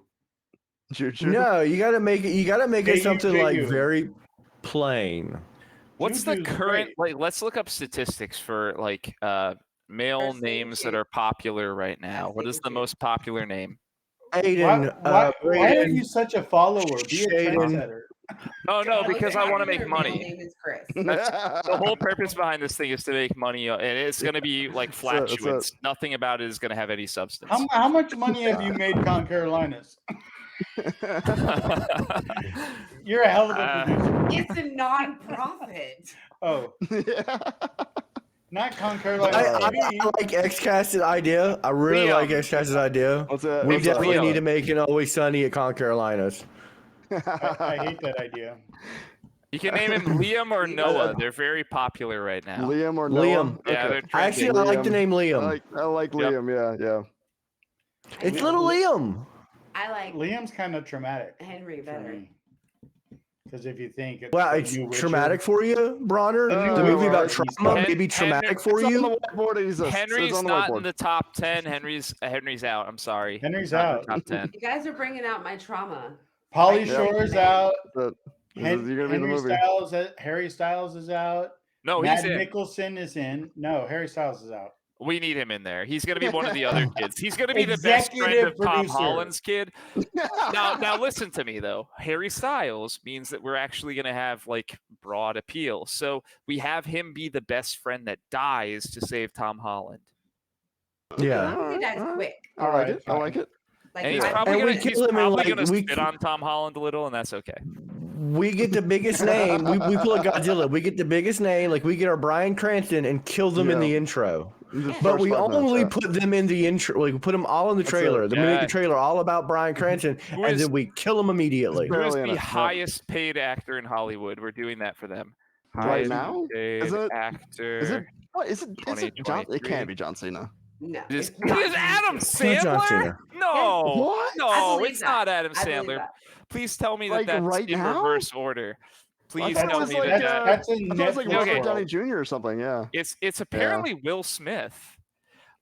Juju. No, you gotta make it. You gotta make it J-U-J-U. something like very plain. What's the Juju's current great. like? Let's look up statistics for like male First name names that Ju. are popular right now. Last What name is the Ju. most popular name? Aiden, why are Braden, you such a follower? Be a Shaden. trendsetter. Oh no, Okay, because I want to make your middle money. name is Chris. The whole purpose behind this thing is to make money, and it's going to be like That's it. flatulence. Nothing about it is going to have any substance. How much money have you made, Con Carolinas? You're a hell of a producer. It's a non-profit. Oh, Yeah. not Con I, Carolinas. I like Xcast's idea. I really Liam. like Xcast's idea. What's that? We What's that? definitely Liam. need to make an Always Sunny at Con Carolinas. I hate that idea. You can name him Liam or Noah. They're very popular right now. Liam or Noah? Liam. Yeah, Okay. they're Actually, I trending. like the name Liam. I like Yep. Liam. Yeah. It's little Liam. I like Liam's kind of traumatic Henry for better. me. Because if you think it's Well, the it's new Witcher- traumatic for you, Bronner. The new The movie about Witcher. trauma Hen- may be traumatic for It's on you. the whiteboard. It exists. It's Henry's on the not in whiteboard. the top 10. Henry's out. I'm sorry. Henry's Not in out. the top 10. You guys are bringing out my trauma. Polly Yeah. Shore's out. But you're gonna be the Henry movie. Harry Styles is out. No, Matt he's in. Nicholson is in. No, Harry Styles is out. We need him in there. He's going to be one of the other kids. He's going to be the best friend Executive of Tom producer. Holland's kid. Now listen to me though. Harry Styles means that we're actually going to have like broad appeal. So we have him be the best friend that dies to save Tom Holland. Yeah. I think that's quick. I like it. I like it. Like, And he's I- probably And we going kill him in, like, to we- spit on Tom Holland a little, and that's okay. We get the biggest name. We pull a Godzilla. We get the biggest name. Like we get our Bryan Cranston and kill them in Yeah. the intro. The But first we 5 minutes, only yeah. put them in the intro. Like we put them all in the That's it. trailer. Then we make Yeah. the trailer all about Bryan Cranston, Who and is- then we kill him immediately. Who is Barely in the it, yep. highest paid actor in Hollywood? We're doing that for them. Right Highest now? paid Is it- actor. Is it? What is it? Is it John? It 2023. can't be John Cena. no. It is, it's not it is Adam Not John Sandler? Cena. No, What? I no, believe it's that. not Adam I believe Sandler. that. Please tell me that Like, that's right in now? reverse order. Please thought it tell was me like, that. That's a I thought it was like Netflix Robert Okay. Downey world. Jr. or something. Yeah. It's apparently Will Smith.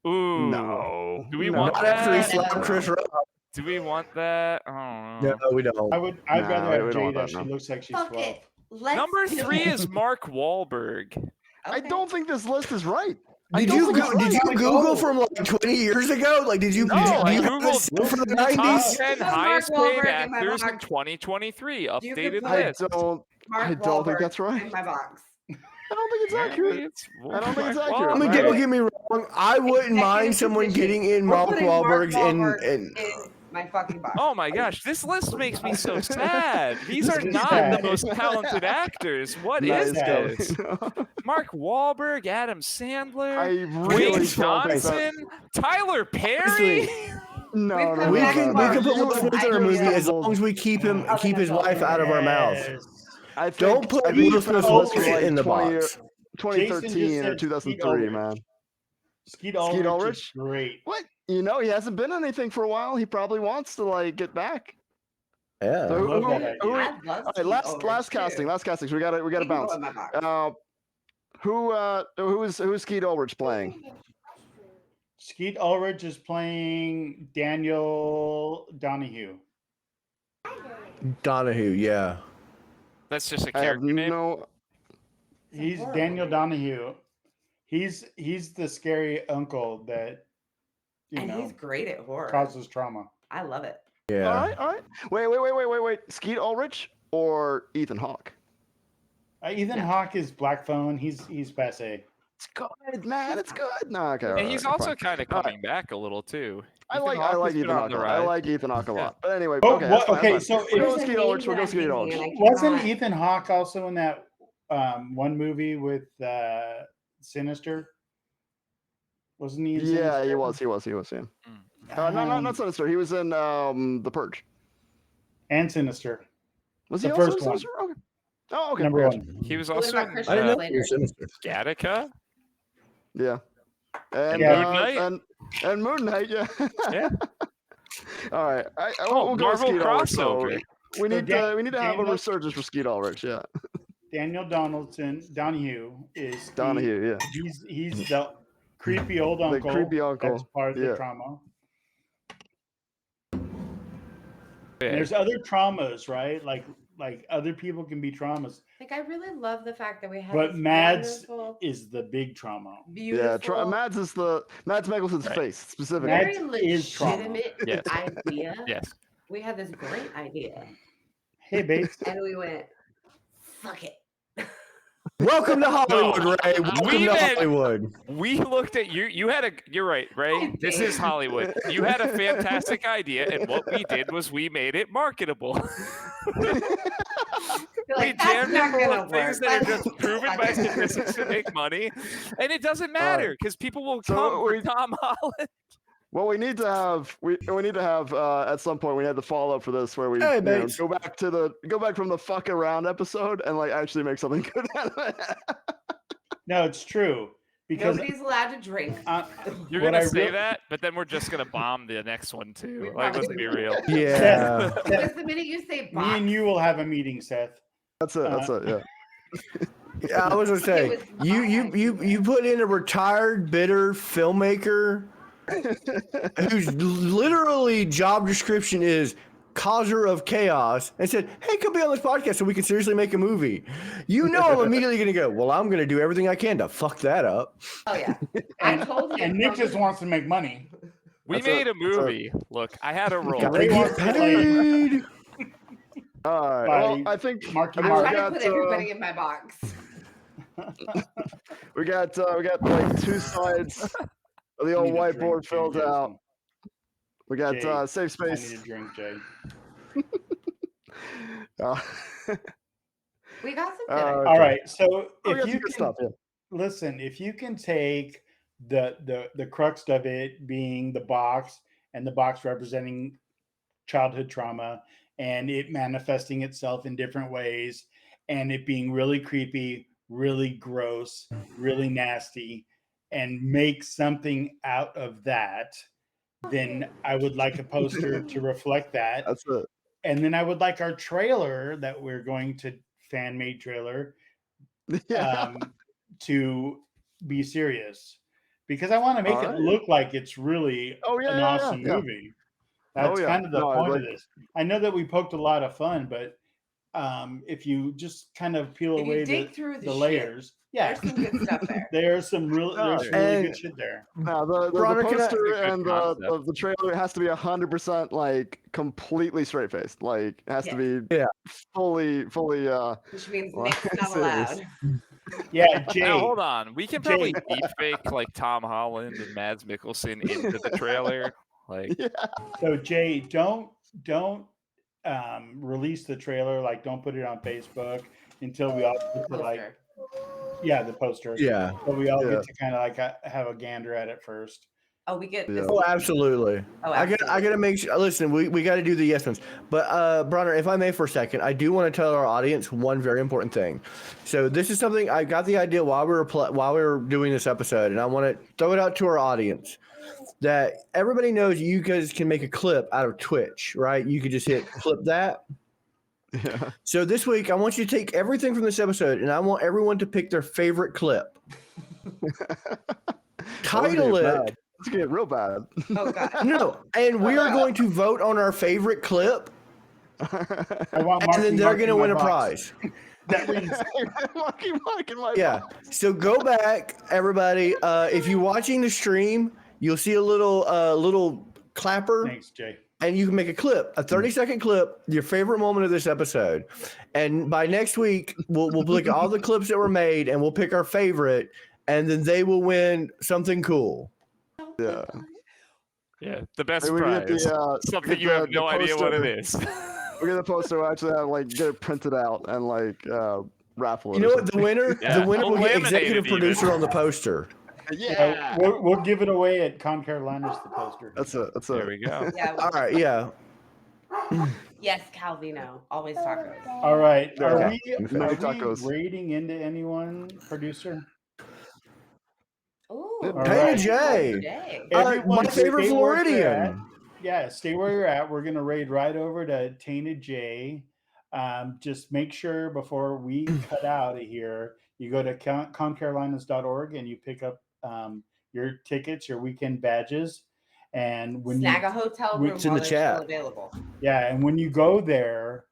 Ooh. No. Do we No. want Not after he that? slapped Chris Rock. Do we want that? I don't know. No, we don't. I'd Nah, rather we have don't want Jada. that, She no. looks like she's Fuck 12. it. Let's Number do 3 it. is Mark Wahlberg. I Okay. don't think this list is right. I Did don't you think it's did you right. Google from like 20 years ago? Like, did you? No, did you I have a Googled set for the Top 90s? 10 Put Mark highest paid Wahlberg in my actors in box. 2023. You Updated could put- I list. don't. Mark I don't think Wahlberg that's right. in my box. I don't think it's accurate. I don't think it's accurate. I mean, Right. don't get me wrong. I wouldn't mind Executive someone position. getting in We're Mark putting Mark Wahlberg's Wahlberg in. in my fucking box. Oh my gosh, this list makes me so sad. These are This is not sad. the most talented actors. What That is is this? Mark Wahlberg, Adam Sandler, I Wayne really don't think Johnson, that. Tyler Perry. No, We've no, come We back can far. put Will Smith in our movie as I long as we keep his wife out of our mouth. Yes. I think, Don't put I think Will you found Smith's this from, bullshit in the 20 box. 2013 or said 2003, man. Skeet Ulrich is Ulrich? great. What? You know, he hasn't been anything for a while. He probably wants to like get back. Yeah. So love that idea. I'd love all to right, see last Ulrich, casting, too. last casting. So we got to He can go bounce. in my box. Who is Skeet Ulrich playing? Skeet Ulrich is playing Daniel Donahue. Donahue, yeah. That's just a I have character name. no. He's horrible. Daniel Donahue. He's the scary uncle that And he's great at horror. causes trauma. I love it. Yeah. All right. Wait. Skeet Ulrich or Ethan Hawke? Ethan Hawke is Black Phone. He's passe. It's good, man. It's good. No, okay. And all he's right, also fine. kind of All right. coming back a little too. I Ethan like Hawke has Ethan been on Hawke. the I rise. like Ethan Hawke a lot. But anyway, Oh, okay. what- that's fine, okay, that's fine. so We'll go it- with Skeet Ulrich. We'll go Skeet Ulrich. Wasn't Ethan Hawke also in that one movie with Sinister? Wasn't he? In Yeah, he Sinister? was. Yeah. Mm. No, not Sinister. He was in The Purge. And Sinister. Was The he also first in one. Sinister? Okay. Oh, okay. Number gotcha. one. He was What also about in Christian I didn't know Slater? he was sinister. Gattaca. Yeah. And Yeah. Moon Knight? and Moon Knight, yeah. Yeah. All right. Oh, we'll go with Marvel Skeet Ulrich, so crossover. we need Dan- to have a Daniel- resurgence for Skeet Ulrich, yeah. Daniel Donahue is Donahue, yeah. He's the creepy old The uncle. creepy uncle, That's part of yeah. the trauma. Yeah. There's other traumas, right? Like like other people can be traumas, Like I really love the fact that we have but this Mads wonderful, is the big trauma. beautiful, Mads is Mads Mikkelsen's Right. face specifically. Mads very is trauma. legitimate Yes. idea. Yes. We had this great idea, Hey, Bates. and we went, "Fuck it." Welcome to Hollywood, Ray. Welcome we to meant- Hollywood. We looked at you. You had a. You're right, Ray. This is Hollywood. You had a fantastic idea, and what we did was we made it marketable. You're We like, "That's jammed not in full gonna of things work. that are Let's just proven by fuck it." statistics to make money, and it doesn't matter because people will come for Tom Holland. Well, we need to have at some point we had the follow up for this where we Hey, you know, Bates. go back from the fuck around episode and like actually make something good out of it. No, it's true because Nobody's allowed to drink. You're what gonna I say real- that, but then we're just gonna bomb the next one too. We Like, let's be probably real. Yeah. Because the minute you say me box, and you will have a meeting, Seth. That's it. Yeah. Yeah, I was gonna say was you put in a retired bitter filmmaker whose literally job description is causer of chaos and said, "Hey, come be on this podcast so we can seriously make a movie." You know, I'm immediately gonna go, "Well, I'm gonna do everything I can to fuck that up." oh yeah, I told him. And Nick from- just wants to make money. We That's made it. a movie. Look, I had a role. Gotta Ray get wants to play paid. All right. by Well, I think Marky I'm we Mark. trying to got put everybody in my box. we got like two sides of the I old need a drink, whiteboard Jay filled Jason. out. We got Jay, safe I need space. a drink, Jay. Uh, We got some good Uh, ideas. All right, so we got if some you good can stuff. Yeah. listen, if you can take the crux of it being the box and the box representing childhood trauma and it manifesting itself in different ways and it being really creepy, really gross, really nasty, and make something out of that, then I would like a poster to reflect that. That's it. And then I would like our trailer that we're going to fan made trailer Yeah. to be serious because I want to make All it right. look like it's really Oh, yeah, an yeah, awesome yeah. movie. That's yeah. kind of the No, I point like- of this. I know that we poked a lot of fun, but if you just kind of peel If you away dig through the shit, layers, yeah, There's some good stuff there. there's some really And- good shit there. Now the Bronner, can I- poster Good and concept. the trailer has to be 100% like completely straight faced. Like it has to be Yeah. fully Which means Well, Nick's not serious. allowed. Yeah, Jay. Now hold on. We can probably Jay. deep fake like Tom Holland and Mads Mikkelsen into the trailer. Like, So Jay, don't release the trailer. Like, don't put it on Facebook until we all get to like, Poster. yeah, the poster. Yeah. So we all Yeah. get to kind of like have a gander at it first. Oh, we get Yeah. this. Oh, absolutely. Oh, I gotta make sure. Listen, we got to do the yes ones. But Bronner, if I may for a second, I do want to tell our audience one very important thing. So this is something I got the idea while we were doing this episode, and I want to throw it out to our audience that everybody knows you guys can make a clip out of Twitch, right? You could just hit clip that. yeah. So this week, I want you to take everything from this episode, and I want everyone to pick their favorite clip. Title it. It's gonna get real bad. Oh god. No, and we are going to vote on our favorite clip, I want and then Marky they're Mark going to in my win a box. prize. That reads, Marky Mark in my Yeah. So go back, everybody. If you're watching the stream, you'll see a little clapper, thanks, Jay. and you can make a clip, a 30-second clip, your favorite moment of this episode. And by next week, we'll look at all the clips that were made, and we'll pick our favorite, and then they will win something cool. Yeah. yeah, the best Hey, we get prize. the, Something get you have the no idea what it poster. is. We get the poster. We actually have like get it printed out and like raffle it. You know or what? The winner Yeah, will get laminated executive even. producer on the poster. something. Yeah. We'll give it away at Con Carolinas, the poster. That's it. That's There it. we go. Yeah. All right. Yeah. Yes, Calvino. Always tacos. All right. Are Okay. we Many tacos. raiding into anyone, producer? Ooh. All Hey, right. Jay. Jay. Everyone My favorite stay where you're at. Floridian. Yeah, stay where you're at. We're gonna raid right over to Tainted J. Just make sure before we cut out of here, you go to concarolinas.org and you pick up your tickets, your weekend badges, and when Snag you a hotel room It's in while the they're chat. still available. yeah, and when you go there,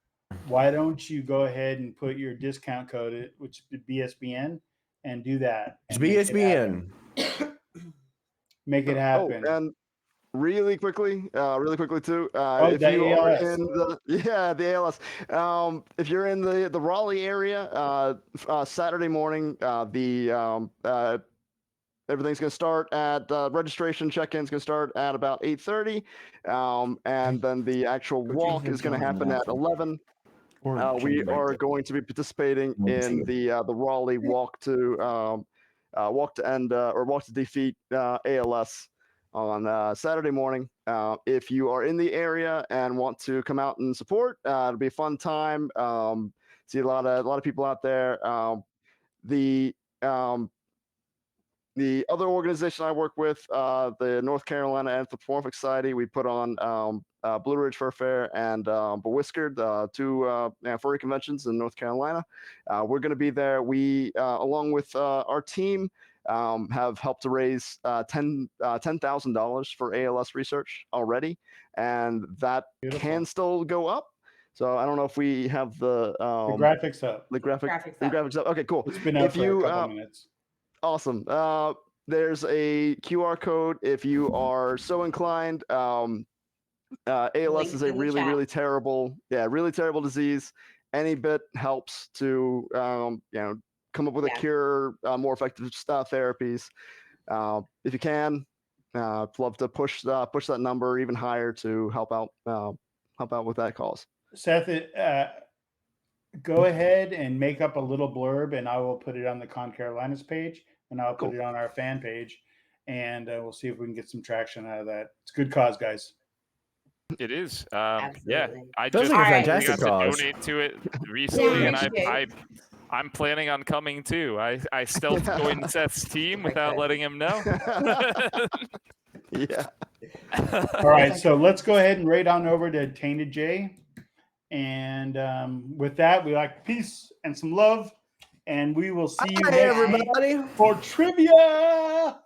why don't you go ahead and put your discount code, which is BSBN, and do that. It's And make it happen. BSBN. Make it happen. Oh, and really quickly too. Oh, If the you are ALS. in the ALS, if you're in the Raleigh area, Saturday morning, everything's going to start at registration. Check-in's going to start at about 8:30, and then the actual walk is going to happen at 11. We are going to be participating in the Raleigh walk to end or walk to defeat ALS on Saturday morning. If you are in the area and want to come out and support, it'll be a fun time. See a lot of people out there. The other organization I work with, the North Carolina Anthropomorphic Society, we put on Blue Ridge Fur Fair and Bewhiskered, two furry conventions in North Carolina. We're going to be there. We, along with our team, have helped to raise $10,000 for ALS research already, and that Beautiful. can still go up. So I don't know if we have the graphics up. The Graphics graphics up. Okay, cool. It's been up If for you, a couple minutes. Awesome. There's a QR code if you are so inclined. ALS Link is a in the really, chat. really terrible disease. Any bit helps to, come up with a Yeah. cure, more effective therapies. If you can, love to push that number even higher to help out with that cause. Seth, go ahead and make up a little blurb, and I will put it on the Con Carolinas page, and I'll put Cool. it on our fan page, and we'll see if we can get some traction out of that. It's a good cause, guys. It is. Absolutely. Yeah, I Sounds just like a Alright. fantastic got cause. to donate to it recently, Yeah, and appreciate I'm planning on coming too. I stealth joined Seth's team without Okay. letting him know. Yeah. All right, so let's go ahead and raid on over to Tainted J. And with that, we like peace and some love, and we will see you Hi, next week everybody. for trivia.